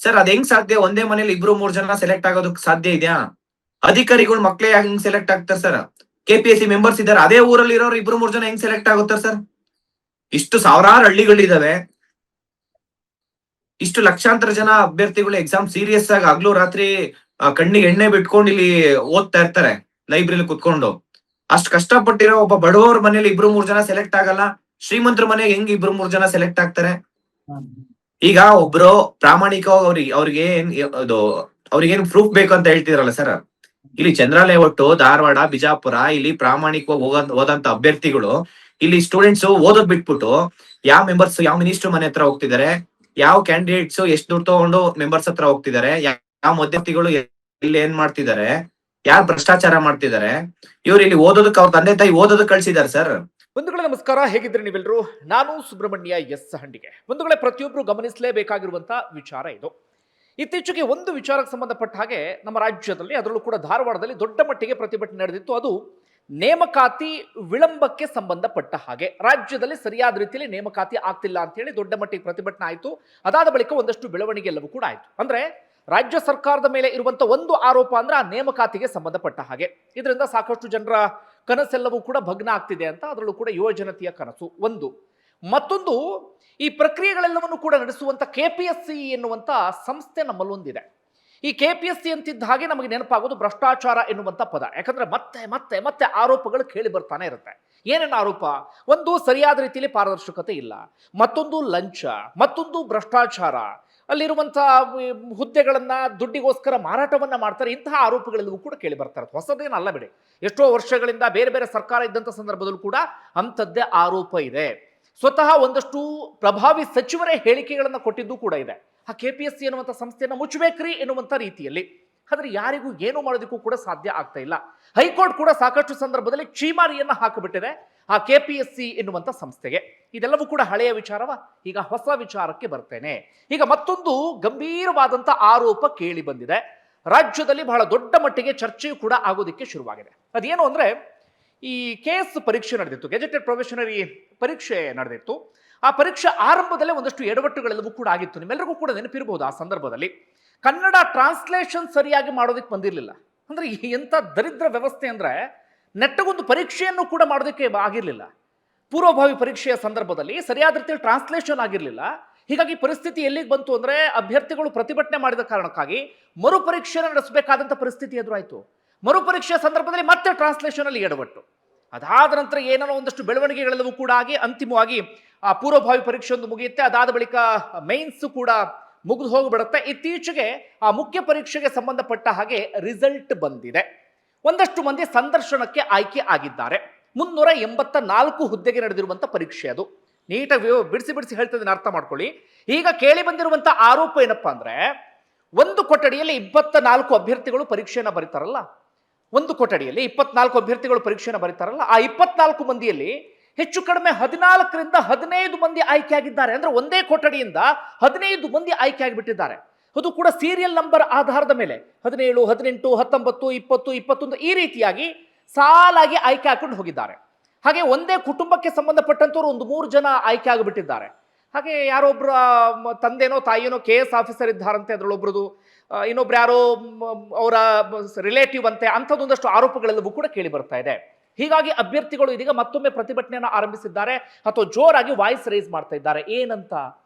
Sir ಅದ್ ಹೆಂಗ್ ಸಾಧ್ಯ? ಒಂದೇ ಮನೇಲಿ ಇಬ್ರು ಮೂರ್ ಜನ ಸೆಲೆಕ್ಟ್ ಆಗೋದಕ್ ಸಾಧ್ಯ ಇದೆಯಾ? ಅಧಿಕಾರಿಗಳು ಮಕ್ಳೇ ಹೆಂಗ್ ಸೆಲೆಕ್ಟ್ ಆಗ್ತಾರೆ ಸರ್? ಕೆಪಿಎಸ್ಸಿ ಮೆಂಬರ್ಸ್ ಇದಾರೆ, ಅದೇ ಊರಲ್ಲಿ ಇರೋರು ಇಬ್ರು ಮೂರ್ ಜನ ಹೆಂಗ್ ಸೆಲೆಕ್ಟ್ ಆಗುತ್ತಾರೆ ಸರ್? ಇಷ್ಟು ಸಾವಿರಾರು ಹಳ್ಳಿಗಳಿದಾವೆ, ಇಷ್ಟು ಲಕ್ಷಾಂತರ ಜನ ಅಭ್ಯರ್ಥಿಗಳು ಎಕ್ಸಾಮ್ ಸೀರಿಯಸ್ ಆಗಿ ಹಗ್ಲು ರಾತ್ರಿ ಕಣ್ಣಿಗೆ ಎಣ್ಣೆ ಬಿಟ್ಕೊಂಡು ಇಲ್ಲಿ ಓದ್ತಾ ಇರ್ತಾರೆ ಲೈಬ್ರರಿಲಿ ಕುತ್ಕೊಂಡು. ಅಷ್ಟು ಕಷ್ಟಪಟ್ಟಿರೋ ಒಬ್ಬ ಬಡವರ ಮನೇಲಿ ಇಬ್ರು ಮೂರ್ ಜನ ಸೆಲೆಕ್ಟ್ ಆಗಲ್ಲ, ಶ್ರೀಮಂತರ ಮನೆಗೆ ಹೆಂಗ್ ಇಬ್ರು ಮೂರ್ ಜನ ಸೆಲೆಕ್ಟ್ ಆಗ್ತಾರೆ? ಈಗ ಒಬ್ರು ಪ್ರಾಮಾಣಿಕವಾಗಿ ಅವ್ರಿಗೆ ಅವ್ರಿಗೇನ್ ಪ್ರೂಫ್ ಬೇಕು ಅಂತ ಹೇಳ್ತಿದ್ರಲ್ಲ ಸರ್, ಇಲ್ಲಿ ಚಂದ್ರಾಲಯ ಒಟ್ಟು ಧಾರವಾಡ ಬಿಜಾಪುರ ಇಲ್ಲಿ ಪ್ರಾಮಾಣಿಕವಾಗಿ ಓದಂತ ಅಭ್ಯರ್ಥಿಗಳು ಇಲ್ಲಿ ಸ್ಟೂಡೆಂಟ್ಸ್ ಓದೋದ್ ಬಿಟ್ಬಿಟ್ಟು ಯಾವ ಮೆಂಬರ್ಸ್ ಯಾವ ಮಿನಿಸ್ಟರ್ ಮನೆ ಹತ್ರ ಹೋಗ್ತಿದ್ದಾರೆ, ಯಾವ ಕ್ಯಾಂಡಿಡೇಟ್ಸ್ ಎಷ್ಟು ದುಡ್ಡು ತಗೊಂಡು ಮೆಂಬರ್ಸ್ ಹತ್ರ ಹೋಗ್ತಿದ್ದಾರೆ, ಯಾವ ಮಧ್ಯರ್ಥಿಗಳು ಇಲ್ಲಿ ಏನ್ ಮಾಡ್ತಿದ್ದಾರೆ, ಯಾರು ಭ್ರಷ್ಟಾಚಾರ ಮಾಡ್ತಿದ್ದಾರೆ, ಇವ್ರು ಇಲ್ಲಿ ಓದೋದಕ್ಕೆ ಅವ್ರ ತಂದೆ ತಾಯಿ ಓದೋದಕ್ಕೆ ಕಳ್ಸಿದಾರೆ ಸರ್. ಬಂಧುಗಳೇ ನಮಸ್ಕಾರ, ಹೇಗಿದ್ರೆ ನೀವೆಲ್ಲರೂ? ನಾನು ಸುಬ್ರಹ್ಮಣ್ಯ ಎಸ್ ಹಂಡಿಗೆ. ಬಂಧುಗಳೇ, ಪ್ರತಿಯೊಬ್ಬರು ಗಮನಿಸಲೇಬೇಕಾಗಿರುವಂತಹ ವಿಚಾರ ಇದು. ಇತ್ತೀಚೆಗೆ ಒಂದು ವಿಚಾರಕ್ಕೆ ಸಂಬಂಧಪಟ್ಟ ಹಾಗೆ ನಮ್ಮ ರಾಜ್ಯದಲ್ಲಿ, ಅದರಲ್ಲೂ ಕೂಡ ಧಾರವಾಡದಲ್ಲಿ ದೊಡ್ಡ ಮಟ್ಟಿಗೆ ಪ್ರತಿಭಟನೆ ನಡೆದಿತ್ತು. ಅದು ನೇಮಕಾತಿ ವಿಳಂಬಕ್ಕೆ ಸಂಬಂಧಪಟ್ಟ ಹಾಗೆ. ರಾಜ್ಯದಲ್ಲಿ ಸರಿಯಾದ ರೀತಿಯಲ್ಲಿ ನೇಮಕಾತಿ ಆಗ್ತಿಲ್ಲ ಅಂತ ಹೇಳಿ ದೊಡ್ಡ ಮಟ್ಟಿಗೆ ಪ್ರತಿಭಟನೆ ಆಯಿತು. ಅದಾದ ಬಳಿಕ ಒಂದಷ್ಟು ಬೆಳವಣಿಗೆ ಎಲ್ಲವೂ ಕೂಡ ಆಯಿತು. ಅಂದ್ರೆ ರಾಜ್ಯ ಸರ್ಕಾರದ ಮೇಲೆ ಇರುವಂತ ಒಂದು ಆರೋಪ ಅಂದ್ರೆ ಆ ನೇಮಕಾತಿಗೆ ಸಂಬಂಧಪಟ್ಟ ಹಾಗೆ. ಇದರಿಂದ ಸಾಕಷ್ಟು ಜನರ ಕನಸೆಲ್ಲವೂ ಕೂಡ ಭಗ್ನ ಆಗ್ತಿದೆ ಅಂತ, ಅದರಲ್ಲೂ ಕೂಡ ಯುವ ಜನತೆಯ ಕನಸು ಒಂದು. ಮತ್ತೊಂದು, ಈ ಪ್ರಕ್ರಿಯೆಗಳೆಲ್ಲವನ್ನು ಕೂಡ ನಡೆಸುವಂತ ಕೆಪಿಎಸ್ಸಿ ಎನ್ನುವಂತ ಸಂಸ್ಥೆ ನಮ್ಮಲ್ಲೊಂದಿದೆ. ಈ ಕೆಪಿಎಸ್ಸಿ ಅಂತಿದ್ದ ಹಾಗೆ ನಮಗೆ ನೆನಪಾಗೋದು ಭ್ರಷ್ಟಾಚಾರ ಎನ್ನುವಂತ ಪದ. ಯಾಕಂದ್ರೆ ಮತ್ತೆ ಮತ್ತೆ ಮತ್ತೆ ಆರೋಪಗಳು ಕೇಳಿ ಬರ್ತಾನೆ ಇರುತ್ತೆ. ಏನೇನು ಆರೋಪ? ಒಂದು, ಸರಿಯಾದ ರೀತಿಯಲ್ಲಿ ಪಾರದರ್ಶಕತೆ ಇಲ್ಲ, ಮತ್ತೊಂದು ಲಂಚ, ಮತ್ತೊಂದು ಭ್ರಷ್ಟಾಚಾರ, ಅಲ್ಲಿರುವಂತಹ ಹುದ್ದೆಗಳನ್ನ ದುಡ್ಡಿಗೋಸ್ಕರ ಮಾರಾಟವನ್ನ ಮಾಡ್ತಾರೆ. ಇಂತಹ ಆರೋಪಗಳೆಲ್ಲವೂ ಕೂಡ ಕೇಳಿ ಬರ್ತಾರೆ. ಹೊಸದೇನಲ್ಲ ಬಿಡಿ, ಎಷ್ಟೋ ವರ್ಷಗಳಿಂದ ಬೇರೆ ಬೇರೆ ಸರ್ಕಾರ ಇದ್ದಂಥ ಸಂದರ್ಭದಲ್ಲೂ ಕೂಡ ಅಂಥದ್ದೇ ಆರೋಪ ಇದೆ. ಸ್ವತಃ ಒಂದಷ್ಟು ಪ್ರಭಾವಿ ಸಚಿವರೇ ಹೇಳಿಕೆಗಳನ್ನು ಕೊಟ್ಟಿದ್ದು ಕೂಡ ಇದೆ. ಆ ಕೆಪಿಎಸ್ಸಿ ಎನ್ನುವಂಥ ಸಂಸ್ಥೆಯನ್ನು ಮುಚ್ಚಬೇಕ್ರಿ ಎನ್ನುವಂಥ ರೀತಿಯಲ್ಲಿ. ಆದರೆ ಯಾರಿಗೂ ಏನು ಮಾಡೋದಕ್ಕೂ ಕೂಡ ಸಾಧ್ಯ ಆಗ್ತಾ ಇಲ್ಲ. ಹೈಕೋರ್ಟ್ ಕೂಡ ಸಾಕಷ್ಟು ಸಂದರ್ಭದಲ್ಲಿ ಚೀಮಾರಿಯನ್ನ ಹಾಕಿಬಿಟ್ಟಿದೆ ಆ ಕೆಪಿಎಸ್ಸಿ ಎನ್ನುವಂಥ ಸಂಸ್ಥೆಗೆ. ಇದೆಲ್ಲವೂ ಕೂಡ ಹಳೆಯ ವಿಚಾರವ. ಈಗ ಹೊಸ ವಿಚಾರಕ್ಕೆ ಬರ್ತೇನೆ. ಈಗ ಮತ್ತೊಂದು ಗಂಭೀರವಾದಂಥ ಆರೋಪ ಕೇಳಿ ಬಂದಿದೆ. ರಾಜ್ಯದಲ್ಲಿ ಬಹಳ ದೊಡ್ಡ ಮಟ್ಟಿಗೆ ಚರ್ಚೆಯೂ ಕೂಡ ಆಗೋದಕ್ಕೆ ಶುರುವಾಗಿದೆ. ಅದೇನು ಅಂದ್ರೆ, ಈ KS ಪರೀಕ್ಷೆ ನಡೆದಿತ್ತು, ಗೆಜೆಟೆಡ್ ಪ್ರೊಫೆಷನರಿ ಪರೀಕ್ಷೆ ನಡೆದಿತ್ತು. ಆ ಪರೀಕ್ಷೆ ಆರಂಭದಲ್ಲೇ ಒಂದಷ್ಟು ಎಡವಟ್ಟುಗಳೆಲ್ಲವೂ ಕೂಡ ಆಗಿತ್ತು. ನಿಮ್ಮೆಲ್ಲರಿಗೂ ಕೂಡ ನೆನಪಿರಬಹುದು, ಆ ಸಂದರ್ಭದಲ್ಲಿ ಕನ್ನಡ ಟ್ರಾನ್ಸ್ಲೇಷನ್ ಸರಿಯಾಗಿ ಮಾಡೋದಕ್ಕೆ ಬಂದಿರಲಿಲ್ಲ. ಅಂದ್ರೆ ಎಂಥ ದರಿದ್ರ ವ್ಯವಸ್ಥೆ ಅಂದ್ರೆ, ನೆಟ್ಟಗೊಂದು ಪರೀಕ್ಷೆಯನ್ನು ಕೂಡ ಮಾಡೋದಕ್ಕೆ ಆಗಿರಲಿಲ್ಲ. ಪೂರ್ವಭಾವಿ ಪರೀಕ್ಷೆಯ ಸಂದರ್ಭದಲ್ಲಿ ಸರಿಯಾದ ರೀತಿಯಲ್ಲಿ ಟ್ರಾನ್ಸ್ಲೇಷನ್ ಆಗಿರಲಿಲ್ಲ. ಹೀಗಾಗಿ ಪರಿಸ್ಥಿತಿ ಎಲ್ಲಿಗೆ ಬಂತು ಅಂದ್ರೆ, ಅಭ್ಯರ್ಥಿಗಳು ಪ್ರತಿಭಟನೆ ಮಾಡಿದ ಕಾರಣಕ್ಕಾಗಿ ಮರುಪರೀಕ್ಷೆಯನ್ನು ನಡೆಸಬೇಕಾದಂಥ ಪರಿಸ್ಥಿತಿ ಎದುರಾಯಿತು. ಮರುಪರೀಕ್ಷೆಯ ಸಂದರ್ಭದಲ್ಲಿ ಮತ್ತೆ ಟ್ರಾನ್ಸ್ಲೇಷನ್ ಅಲ್ಲಿ ಎಡವಟ್ಟು. ಅದಾದ ನಂತರ ಏನೋ ಒಂದಷ್ಟು ಬೆಳವಣಿಗೆಗಳೆಲ್ಲವೂ ಕೂಡ ಆಗಿ ಅಂತಿಮವಾಗಿ ಆ ಪೂರ್ವಭಾವಿ ಪರೀಕ್ಷೆ ಒಂದು ಮುಗಿಯುತ್ತೆ. ಅದಾದ ಬಳಿಕ ಮೈನ್ಸ್ ಕೂಡ ಮುಗಿದು ಹೋಗಿಬಿಡುತ್ತೆ. ಇತ್ತೀಚೆಗೆ ಆ ಮುಖ್ಯ ಪರೀಕ್ಷೆಗೆ ಸಂಬಂಧಪಟ್ಟ ಹಾಗೆ ರಿಸಲ್ಟ್ ಬಂದಿದೆ. ಒಂದಷ್ಟು ಮಂದಿ ಸಂದರ್ಶನಕ್ಕೆ ಆಯ್ಕೆ ಆಗಿದ್ದಾರೆ. 384 ಹುದ್ದೆಗೆ ನಡೆದಿರುವಂತ ಪರೀಕ್ಷೆ ಅದು. ನೀಟಾಗಿ ಬಿಡಿಸಿ ಬಿಡಿಸಿ ಹೇಳ್ತಿದ್ದೀನಿ, ಅರ್ಥ ಮಾಡ್ಕೊಳ್ಳಿ. ಈಗ ಕೇಳಿ ಬಂದಿರುವಂತ ಆರೋಪ ಏನಪ್ಪಾ ಅಂದ್ರೆ, ಒಂದು ಕೊಠಡಿಯಲ್ಲಿ 24 ಅಭ್ಯರ್ಥಿಗಳು ಪರೀಕ್ಷೆಯನ್ನು ಬರೀತಾರಲ್ಲ, ಒಂದು ಕೊಠಡಿಯಲ್ಲಿ 24 ಅಭ್ಯರ್ಥಿಗಳು ಪರೀಕ್ಷೆಯನ್ನು ಬರೀತಾರಲ್ಲ, ಆ 24 ಮಂದಿಯಲ್ಲಿ ಹೆಚ್ಚು ಕಡಿಮೆ 14ರಿಂದ 15 ಮಂದಿ ಆಯ್ಕೆ ಆಗಿದ್ದಾರೆ. ಅಂದ್ರೆ ಒಂದೇ ಕೊಠಡಿಯಿಂದ 15 ಮಂದಿ ಆಯ್ಕೆ ಆಗಿಬಿಟ್ಟಿದ್ದಾರೆ. ಅದು ಕೂಡ ಸೀರಿಯಲ್ ನಂಬರ್ ಆಧಾರದ ಮೇಲೆ 17, 18, 19, 20, 21 ಈ ರೀತಿಯಾಗಿ ಸಾಲಾಗಿ ಆಯ್ಕೆ ಹಾಕೊಂಡು ಹೋಗಿದ್ದಾರೆ. ಹಾಗೆ ಒಂದೇ ಕುಟುಂಬಕ್ಕೆ ಸಂಬಂಧಪಟ್ಟಂತವ್ರು ಒಂದು 3 ಜನ ಆಯ್ಕೆ ಆಗಿಬಿಟ್ಟಿದ್ದಾರೆ. ಹಾಗೆ ಯಾರೊಬ್ರು ತಂದೆನೋ ತಾಯಿನೋ KS ಆಫೀಸರ್ ಇದ್ದಾರಂತೆ, ಅದರಲ್ಲೊಬ್ರದು ಇನ್ನೊಬ್ರು ಯಾರೋ ಅವರ ರಿಲೇಟಿವ್ ಅಂತೆ. ಅಂಥದ್ದೊಂದಷ್ಟು ಆರೋಪಗಳೆಲ್ಲವೂ ಕೂಡ ಕೇಳಿ ಬರ್ತಾ ಇದೆ. ಹೀಗಾಗಿ ಅಭ್ಯರ್ಥಿಗಳು ಇದೀಗ ಮತ್ತೊಮ್ಮೆ ಪ್ರತಿಭಟನೆಯನ್ನು ಆರಂಭಿಸಿದ್ದಾರೆ, ಅಥವಾ ಜೋರಾಗಿ ವಾಯ್ಸ್ ರೈಸ್ ಮಾಡ್ತಾ ಇದ್ದಾರೆ. ಏನಂತ?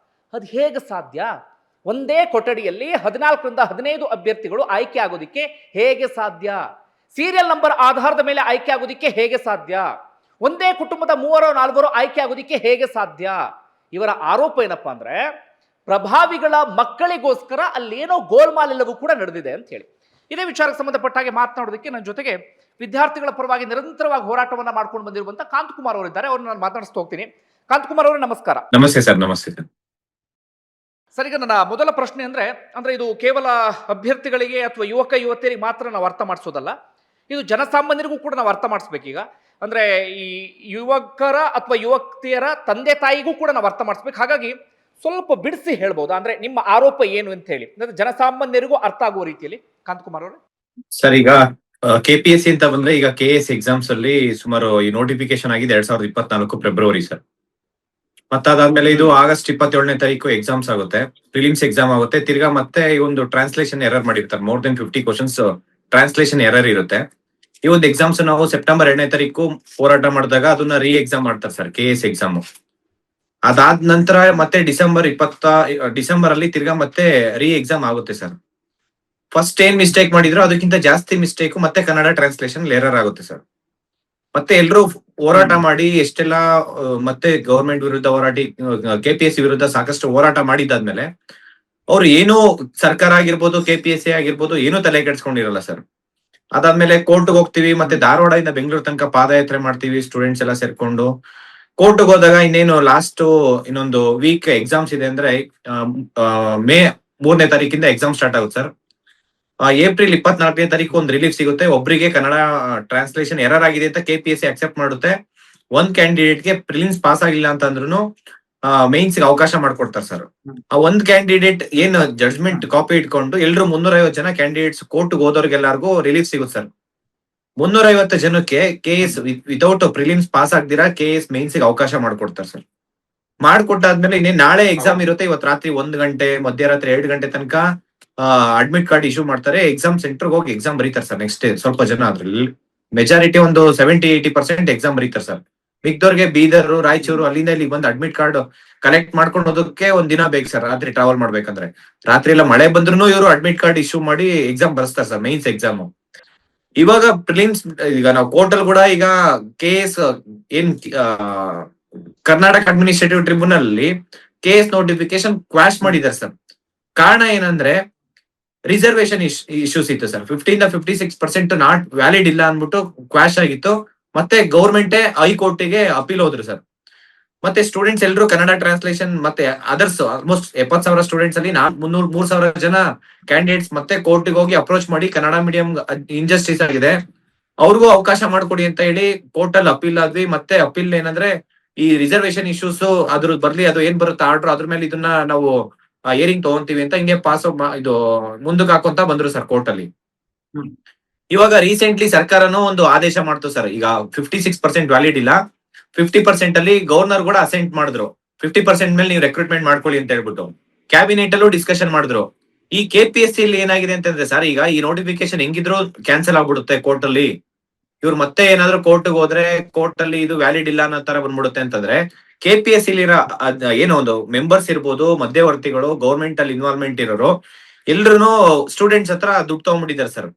ಅದು ಹೇಗೆ ಸಾಧ್ಯ? ಒಂದೇ ಕೊಠಡಿಯಲ್ಲಿ 14ರಿಂದ 15 ಅಭ್ಯರ್ಥಿಗಳು ಆಯ್ಕೆ ಆಗೋದಿಕ್ಕೆ ಹೇಗೆ ಸಾಧ್ಯ? ಸೀರಿಯಲ್ ನಂಬರ್ ಆಧಾರದ ಮೇಲೆ ಆಯ್ಕೆ ಆಗೋದಿಕ್ಕೆ ಹೇಗೆ ಸಾಧ್ಯ? ಒಂದೇ ಕುಟುಂಬದ 3-4 ಆಯ್ಕೆ ಆಗೋದಿಕ್ಕೆ ಹೇಗೆ ಸಾಧ್ಯ? ಇವರ ಆರೋಪ ಏನಪ್ಪಾ ಅಂದ್ರೆ, ಪ್ರಭಾವಿಗಳ ಮಕ್ಕಳಿಗೋಸ್ಕರ ಅಲ್ಲೇನೋ ಗೋಲ್ಮಾಲ್ ಎಲ್ಲವೂ ಕೂಡ ನಡೆದಿದೆ ಅಂತ ಹೇಳಿ. ಇದೇ ವಿಚಾರಕ್ಕೆ ಸಂಬಂಧಪಟ್ಟ ಹಾಗೆ ಮಾತನಾಡೋದಕ್ಕೆ ನನ್ನ ಜೊತೆಗೆ ವಿದ್ಯಾರ್ಥಿಗಳ ಪರವಾಗಿ ನಿರಂತರವಾಗಿ ಹೋರಾಟವನ್ನ ಮಾಡ್ಕೊಂಡು ಬಂದಿರುವಂತ ಕಾಂತಕುಮಾರ್ ಅವರಿದ್ದಾರೆ. ಅವ್ರನ್ನ ನಾನು ಮಾತಾಡಿಸ್ತಾ ಹೋಗ್ತೀನಿ. ಕಾಂತಕುಮಾರ್ ಅವರೇ ನಮಸ್ಕಾರ. ನಮಸ್ತೆ ಸರ್. ನಮಸ್ತೆ ಸರ್. ಸರ್, ಈಗ ನನ್ನ ಮೊದಲ ಪ್ರಶ್ನೆ ಅಂದ್ರೆ ಇದು ಕೇವಲ ಅಭ್ಯರ್ಥಿಗಳಿಗೆ ಅಥವಾ ಯುವಕ ಯುವತಿಯರಿಗೆ ಮಾತ್ರ ನಾವು ಅರ್ಥ ಮಾಡಿಸೋದಲ್ಲ, ಇದು ಜನಸಾಮಾನ್ಯರಿಗೂ ಕೂಡ ನಾವು ಅರ್ಥ ಮಾಡಿಸ್ಬೇಕೀಗ. ಅಂದ್ರೆ ಈ ಯುವಕರ ಅಥವಾ ಯುವತಿಯರ ತಂದೆ ತಾಯಿಗೂ ಕೂಡ ನಾವು ಅರ್ಥ ಮಾಡಿಸ್ಬೇಕು. ಹಾಗಾಗಿ ಸ್ವಲ್ಪ ಬಿಡಿಸಿ ಹೇಳ್ಬೋದಾ, ಅಂದ್ರೆ ನಿಮ್ಮ ಆರೋಪ ಏನು ಅಂತ ಹೇಳಿ, ಜನಸಾಮಾನ್ಯರಿಗೂ ಅರ್ಥ ಆಗುವ ರೀತಿಯಲ್ಲಿ. ಕಾಂತಕುಮಾರ್ ಅವರೇ. ಸರ್, ಈಗ ಕೆಪಿಎಸ್ಸಿ ಅಂತ ಬಂದ್ರೆ, ಈಗ KS ಎಕ್ಸಾಮ್ಸ್ ಅಲ್ಲಿ ಸುಮಾರು ಈ ನೋಟಿಫಿಕೇಶನ್ ಆಗಿದೆ 2024 ಫೆಬ್ರವರಿ ಸರ್. ಅದಾದ್ಮೇಲೆ ಇದು ಆಗಸ್ಟ್ 27ನೇ ತಾರೀಕು ಎಕ್ಸಾಮ್ಸ್ ಆಗುತ್ತೆ, ಪ್ರಿಲಿಮ್ಸ್ ಎಕ್ಸಾಮ್ ಆಗುತ್ತೆ. ತಿರ್ಗಾ ಮತ್ತೆ ಈ ಒಂದು ಟ್ರಾನ್ಸ್ಲೇಷನ್ ಎರರ್ ಮಾಡಿರ್ತಾರೆ, more than 50 questions translation error ಇರುತ್ತೆ. ಈ ಒಂದು ಎಕ್ಸಾಮ್ಸ್ ನಾವು ಸೆಪ್ಟೆಂಬರ್ 2ನೇ ತಾರೀಕು ಹೋರಾಟ ಮಾಡಿದಾಗ ಅದನ್ನ ರೀ ಎಕ್ಸಾಮ್ ಮಾಡ್ತಾರೆ ಸರ್, KS ಎಕ್ಸಾಮ್. ಅದಾದ ನಂತರ ಮತ್ತೆ ಡಿಸೆಂಬರ್ ಅಲ್ಲಿ ತಿರ್ಗಾ ಮತ್ತೆ ರೀ ಎಕ್ಸಾಮ್ ಆಗುತ್ತೆ ಸರ್. ಫಸ್ಟ್ ಏನ್ ಮಿಸ್ಟೇಕ್ ಮಾಡಿದ್ರು ಅದಕ್ಕಿಂತ ಜಾಸ್ತಿ ಮಿಸ್ಟೇಕ್ ಮತ್ತೆ ಕನ್ನಡ ಟ್ರಾನ್ಸ್ಲೇಷನ್ ಎರರ್ ಆಗುತ್ತೆ ಸರ್. ಮತ್ತೆ ಎಲ್ರು ಹೋರಾಟ ಮಾಡಿ ಎಷ್ಟೆಲ್ಲ ಮತ್ತೆ ಗವರ್ಮೆಂಟ್ ವಿರುದ್ಧ ಹೋರಾಟಿ KPSC ವಿರುದ್ಧ ಸಾಕಷ್ಟು ಹೋರಾಟ ಮಾಡಿದ್ದಾದ್ಮೇಲೆ ಅವ್ರು ಏನು ಸರ್ಕಾರ ಆಗಿರ್ಬೋದು KPSC ಆಗಿರ್ಬೋದು ಏನು ತಲೆ ಕೆಡ್ಸ್ಕೊಂಡಿರಲ್ಲ ಸರ್. ಅದಾದ್ಮೇಲೆ ಕೋರ್ಟ್ ಹೋಗ್ತೀವಿ, ಮತ್ತೆ ಧಾರವಾಡದಿಂದ ಬೆಂಗಳೂರು ತನಕ ಪಾದಯಾತ್ರೆ ಮಾಡ್ತೀವಿ ಸ್ಟೂಡೆಂಟ್ಸ್ ಎಲ್ಲ ಸೇರ್ಕೊಂಡು. ಕೋರ್ಟ್ ಹೋದಾಗ ಇನ್ನೇನು ಲಾಸ್ಟ್ ಇನ್ನೊಂದು ವೀಕ್ ಎಕ್ಸಾಮ್ಸ್ ಇದೆ ಅಂದ್ರೆ ಮೇ 3ನೇ ತಾರೀಕಿಂದ ಎಕ್ಸಾಮ್ ಸ್ಟಾರ್ಟ್ ಆಗುತ್ತೆ ಸರ್. ಏಪ್ರಿಲ್ 24ನೇ ತಾರೀಕು ಒಂದು ರಿಲೀಫ್ ಸಿಗುತ್ತೆ. ಒಬ್ಬರಿಗೆ ಕನ್ನಡ ಟ್ರಾನ್ಸ್ಲೇಷನ್ ಎರರ್ ಆಗಿದೆ ಅಂತ KPSC ಅಕ್ಸೆಪ್ಟ್ ಮಾಡುತ್ತೆ. ಒಂದ್ ಕ್ಯಾಂಡಿಡೇಟ್ಗೆ ಪ್ರಿಲಿಮ್ಸ್ ಪಾಸ್ ಆಗಿಲ್ಲ ಅಂತ ಅಂದ್ರೂ ಮೇನ್ಸ್ ಗೆ ಅವಕಾಶ ಮಾಡ್ಕೊಡ್ತಾರೆ ಸರ್. ಆ ಒಂದ್ ಕ್ಯಾಂಡಿಡೇಟ್ ಏನ್ ಜಡ್ಜ್ಮೆಂಟ್ ಕಾಪಿ ಇಟ್ಕೊಂಡು ಎಲ್ರು 350 ಜನ ಕ್ಯಾಂಡಿಡೇಟ್ಸ್ ಕೋರ್ಟ್ ಹೋದವ್ರಿಗೆಲ್ಲರಿಗೂ ರಿಲೀಫ್ ಸಿಗುತ್ತೆ ಸರ್. 350 ಜನಕ್ಕೆ KS ವಿತೌಟ್ ಪ್ರಿಲಿಮ್ಸ್ ಪಾಸ್ ಆಗ್ದಿರಾ KS ಮೇನ್ಸ್ ಗೆ ಅವಕಾಶ ಮಾಡ್ಕೊಡ್ತಾರೆ ಸರ್. ಮಾಡ್ಕೊಟ್ಟಾದ್ಮೇಲೆ ಇನ್ನೇನ್ ನಾಳೆ ಎಕ್ಸಾಮ್ ಇರುತ್ತೆ. ಇವತ್ತು ರಾತ್ರಿ 1 ಗಂಟೆ ಮಧ್ಯರಾತ್ರಿ 2 ಗಂಟೆ ತನಕ ಅಡ್ಮಿಟ್ ಕಾರ್ಡ್ ಇಶ್ಯೂ ಮಾಡ್ತಾರೆ. ಎಕ್ಸಾಮ್ ಸೆಂಟರ್ ಹೋಗಿ ಎಕ್ಸಾಮ್ ಬರೀತಾರೆ ಸರ್. ನೆಕ್ಸ್ಟ್ ಡೇ ಸ್ವಲ್ಪ ಜನ ಅದ್ರಲ್ಲಿ ಮೆಜಾರಿಟಿ ಒಂದು 70-80% ಎಕ್ಸಾಮ್ ಬರೀತಾರೆ ಸರ್. ಮಿಕ್ದವ್ರಿಗೆ ಬೀದರ್, ರಾಯಚೂರು ಅಲ್ಲಿಂದ ಇಲ್ಲಿ ಬಂದು ಅಡ್ಮಿಟ್ ಕಾರ್ಡ್ ಕಲೆಕ್ಟ್ ಮಾಡ್ಕೊಂಡು ಹೋದಕ್ಕೆ ಒಂದ್ ದಿನ ಬೇಕು ಸರ್. ರಾತ್ರಿ ಟ್ರಾವೆಲ್ ಮಾಡ್ಬೇಕಂದ್ರೆ ರಾತ್ರಿ ಎಲ್ಲ ಮಳೆ ಬಂದ್ರು ಇವರು ಅಡ್ಮಿಟ್ ಕಾರ್ಡ್ ಇಶ್ಯೂ ಮಾಡಿ ಎಕ್ಸಾಮ್ ಬರ್ಸ್ತಾರೆ ಸರ್, ಮೈನ್ಸ್ ಎಕ್ಸಾಮ್. ಇವಾಗ ಪ್ರಿಲಿಮ್ಸ್ ಈಗ ನಾವು ಕೋರ್ಟ್ ಅಲ್ಲಿ ಕೂಡ ಈಗ KS ಏನ್ ಕರ್ನಾಟಕ ಅಡ್ಮಿನಿಸ್ಟ್ರೇಟಿವ್ ಟ್ರಿಬ್ಯುನಲ್ ಅಲ್ಲಿ KS ನೋಟಿಫಿಕೇಶನ್ ಕ್ವಾಶ್ ಮಾಡಿದ್ದಾರೆ ಸರ್. ಕಾರಣ ಏನಂದ್ರೆ ರಿಸರ್ವೇಶನ್ ಇಶ್ಯೂಸ್ ಇತ್ತು ಸರ್. 50-56% ನಾಟ್ ವ್ಯಾಲಿಡ್ ಇಲ್ಲ ಅನ್ಬಿಟ್ಟು ಕ್ವಾಶ್ ಆಗಿತ್ತು. ಮತ್ತೆ ಗೌರ್ಮೆಂಟೇ ಹೈಕೋರ್ಟಿಗೆ ಅಪೀಲ್ ಹೋದ್ರು ಸರ್. ಮತ್ತೆ ಸ್ಟೂಡೆಂಟ್ಸ್ ಎಲ್ಲರೂ ಕನ್ನಡ ಟ್ರಾನ್ಸ್ಲೇಷನ್ ಮತ್ತೆ ಅದರ್ಸ್ ಆಲ್ಮೋಸ್ಟ್ 70,000 ಸ್ಟೂಡೆಂಟ್ಸ್ ಅಲ್ಲಿ 3,000 ಜನ ಕ್ಯಾಂಡಿಡೇಟ್ಸ್ ಮತ್ತೆ ಕೋರ್ಟಿಗೆ ಹೋಗಿ ಅಪ್ರೋಚ್ ಮಾಡಿ ಕನ್ನಡ ಮೀಡಿಯಂ ಇಂಜಸ್ಟಿಸ್ ಆಗಿದೆ, ಅವ್ರಿಗೂ ಅವಕಾಶ ಮಾಡ್ಕೊಡಿ ಅಂತ ಹೇಳಿ ಕೋರ್ಟ್ ಅಲ್ಲಿ ಅಪೀಲ್ ಆದ್ವಿ. ಮತ್ತೆ ಅಪೀಲ್ ಏನಂದ್ರೆ ಈ ರಿಸರ್ವೇಶನ್ ಇಶ್ಯೂಸ್ ಅದ್ರ ಬರ್ಲಿ, ಅದು ಏನ್ ಬರುತ್ತೆ ಆರ್ಡರ್, ಅದ್ರ ಮೇಲೆ ಇದನ್ನ ನಾವು ಹಿಯರಿಂಗ್ ತಗೊಂತೀವಿ ಅಂತ ಹಿಂಗೆ ಪಾಸ್ ಇದು ಮುಂದಕ್ಕೆ ಹಾಕೊಂತ ಬಂದ್ರು ಸರ್ ಕೋರ್ಟ್ ಅಲ್ಲಿ. ಇವಾಗ ರೀಸೆಂಟ್ಲಿ ಸರ್ಕಾರನೂ ಒಂದು ಆದೇಶ ಮಾಡ್ತು ಸರ್. ಈಗ 56% ವ್ಯಾಲಿಡ್ ಇಲ್ಲ, 50% ಅಲ್ಲಿ ಗವರ್ನರ್ ಕೂಡ ಅಸೆಂಟ್ ಮಾಡಿದ್ರು. 50% ಮೇಲೆ ನೀವು ರೆಕ್ರೂಟ್ಮೆಂಟ್ ಮಾಡ್ಕೊಳ್ಳಿ ಅಂತ ಹೇಳ್ಬಿಟ್ಟು ಕ್ಯಾಬಿನೆಟ್ ಅಲ್ಲೂ ಡಿಸ್ಕಷನ್ ಮಾಡಿದ್ರು. ಈ KPSC ಅಲ್ಲಿ ಏನಾಗಿದೆ ಅಂತಂದ್ರೆ ಸರ್, ಈಗ ಈ ನೋಟಿಫಿಕೇಶನ್ ಹೆಂಗಿದ್ರು ಕ್ಯಾನ್ಸಲ್ ಆಗ್ಬಿಡುತ್ತೆ ಕೋರ್ಟ್ ಅಲ್ಲಿ. ಇವ್ರು ಮತ್ತೆ ಏನಾದ್ರು ಕೋರ್ಟ್ ಹೋದ್ರೆ ಕೋರ್ಟ್ ಅಲ್ಲಿ ಇದು ವ್ಯಾಲಿಡ್ ಇಲ್ಲ ಅನ್ನೋ ತರ ಬಂದ್ಬಿಡುತ್ತೆ ಅಂತಂದ್ರೆ KPSC ಏನೋ ಒಂದು ಮೆಂಬರ್ಸ್ ಇರ್ಬೋದು, ಮಧ್ಯವರ್ತಿಗಳು, ಗೌರ್ಮೆಂಟ್ ಅಲ್ಲಿ ಇನ್ವಾಲ್ವ್ಮೆಂಟ್ ಇರೋರು ಎಲ್ರು ಸ್ಟೂಡೆಂಟ್ಸ್ ಹತ್ರ ದುಡ್ಡು ತಗೊಂಡ್ಬಿಟ್ಟಿದ್ದಾರೆ ಸರ್.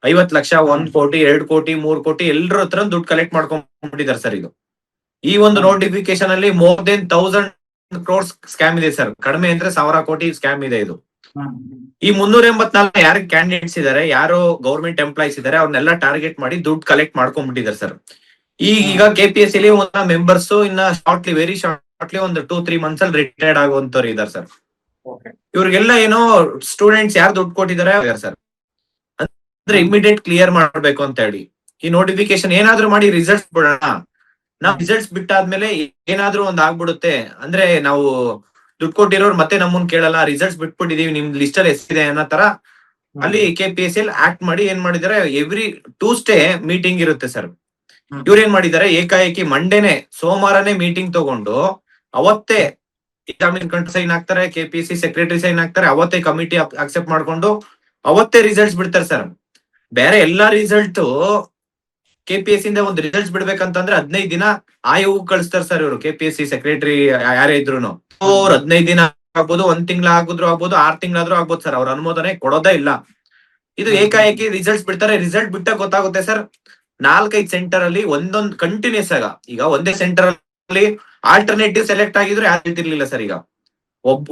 50 ಲಕ್ಷ, 1 ಕೋಟಿ, 2 ಕೋಟಿ, 3 ಕೋಟಿ ಎಲ್ರ ಹತ್ರ ದುಡ್ಡು ಕಲೆಕ್ಟ್ ಮಾಡ್ಕೊಂಡ್ಬಿಟ್ಟಿದ್ದಾರೆ ಸರ್. ಇದು ಈ ಒಂದು ನೋಟಿಫಿಕೇಶನ್ ಅಲ್ಲಿ ಮೋರ್ ದೆನ್ 1000 crores ಸ್ಕ್ಯಾಮ್ ಇದೆ ಸರ್. ಕಡಿಮೆ ಅಂದ್ರೆ 1000 ಕೋಟಿ ಸ್ಕ್ಯಾಮ್ ಇದೆ ಇದು. ಈ 384 ಯಾರು ಕ್ಯಾಂಡಿಡೇಟ್ಸ್ ಇದಾರೆ, ಯಾರು ಗೌರ್ಮೆಂಟ್ ಎಂಪ್ಲಾಯ್ಸ್ ಇದಾರೆ, ಅವ್ರನ್ನೆಲ್ಲ ಟಾರ್ಗೆಟ್ ಮಾಡಿ ದುಡ್ಡು ಕಲೆಕ್ಟ್ ಮಾಡ್ಕೊಂಡ್ಬಿಟ್ಟಿದ್ದಾರೆ ಸರ್. ಈಗ KPSC ಅಲ್ಲಿ ಒಂದು ಮೆಂಬರ್ಸ್ ಇನ್ನ ವೆರಿ ಶಾರ್ಟ್ಲಿ ಒಂದು 2-3 ಮಂತ್ಸ್ ಅಲ್ಲಿ ರಿಟೈರ್ಡ್ ಆಗುವಂತವ್ರು ಇದಾರೆ ಸರ್. ಇವ್ರಿಗೆಲ್ಲ ಏನೋ ಸ್ಟೂಡೆಂಟ್ಸ್ ಯಾರು ದುಡ್ಡು ಕೊಟ್ಟಿದ್ದಾರೆ ಸರ್, ಅಂದ್ರೆ ಇಮಿಡಿಯೇಟ್ ಕ್ಲಿಯರ್ ಮಾಡ್ಬೇಕು ಅಂತ ಹೇಳಿ ಈ ನೋಟಿಫಿಕೇಶನ್ ಏನಾದ್ರು ಮಾಡಿ ರಿಸಲ್ಟ್ಸ್ ಬಿಡೋಣ. ನಾವ್ ರಿಸಲ್ಟ್ಸ್ ಬಿಟ್ಟಾದ್ಮೇಲೆ ಏನಾದ್ರು ಒಂದ್ ಆಗ್ಬಿಡುತ್ತೆ ಅಂದ್ರೆ ನಾವು ದುಡ್ಡು ಕೊಟ್ಟಿರೋರು ಮತ್ತೆ ನಮ್ಮನ್ ಕೇಳಲ್ಲ, ರಿಸಲ್ಟ್ಸ್ ಬಿಟ್ಬಿಟ್ಟಿದೀವಿ, ನಿಮ್ ಲಿಸ್ಟ್ ಅಲ್ಲಿ ಎಷ್ಟಿದೆ ಅನ್ನೋ ತರ ಅಲ್ಲಿ KPSC ಅಲ್ಲಿ ಆಕ್ಟ್ ಮಾಡಿ ಏನ್ ಮಾಡಿದಾರೆ, ಎವ್ರಿ ಟ್ಯೂಸ್ಡೇ ಮೀಟಿಂಗ್ ಇರುತ್ತೆ ಸರ್. ಇವ್ರು ಏನ್ ಮಾಡಿದ್ದಾರೆ, ಏಕಾಏಕಿ ಮಂಡೇನೆ ಸೋಮವಾರನೇ ಮೀಟಿಂಗ್ ತಗೊಂಡು ಅವತ್ತೇ ಎಕ್ಸಾಮಿನ್ ಕಂಟ್ರಿ ಸೈನ್ ಹಾಕ್ತಾರೆ, KPSC ಸೆಕ್ರೆಟರಿ ಸೈನ್ ಹಾಕ್ತಾರೆ, ಅವತ್ತೇ ಕಮಿಟಿ ಅಕ್ಸೆಪ್ಟ್ ಮಾಡ್ಕೊಂಡು ಅವತ್ತೇ ರಿಸಲ್ಟ್ಸ್ ಬಿಡ್ತಾರೆ ಸರ್. ಬೇರೆ ಎಲ್ಲಾ ರಿಸಲ್ಟ್ KPSC ಇಂದ ಒಂದು ರಿಸಲ್ಟ್ಸ್ ಬಿಡ್ಬೇಕಂತಂದ್ರೆ 15 ದಿನ ಆಯೋಗ ಕಳಿಸ್ತಾರೆ ಸರ್ ಇವರು. KPSC ಸೆಕ್ರೆಟರಿ ಯಾರೇ ಇದ್ರು ಅವ್ರು 15 ದಿನ ಆಗ್ಬೋದು, 1 ತಿಂಗಳ ಆಗ್ಬೋದು, 6 ತಿಂಗಳಾದ್ರೂ ಆಗ್ಬೋದು ಸರ್. ಅವ್ರ ಅನುಮೋದನೆ ಕೊಡೋದೇ ಇಲ್ಲ. ಇದು ಏಕಾಏಕಿ ರಿಸಲ್ಟ್ಸ್ ಬಿಡ್ತಾರೆ. ರಿಸಲ್ಟ್ ಬಿಟ್ಟ ಗೊತ್ತಾಗುತ್ತೆ ಸರ್ 4-5 ಸೆಂಟರ್ ಅಲ್ಲಿ ಒಂದೊಂದು ಕಂಟಿನ್ಯೂಸ್ ಆಗ. ಈಗ ಒಂದೇ ಸೆಂಟರ್ ಅಲ್ಲಿ ಆಲ್ಟರ್ನೇಟಿವ್ ಸೆಲೆಕ್ಟ್ ಆಗಿದ್ರು ಯಾರು ಕೇಳ್ತಿರ್ಲಿಲ್ಲ ಸರ್. ಈಗ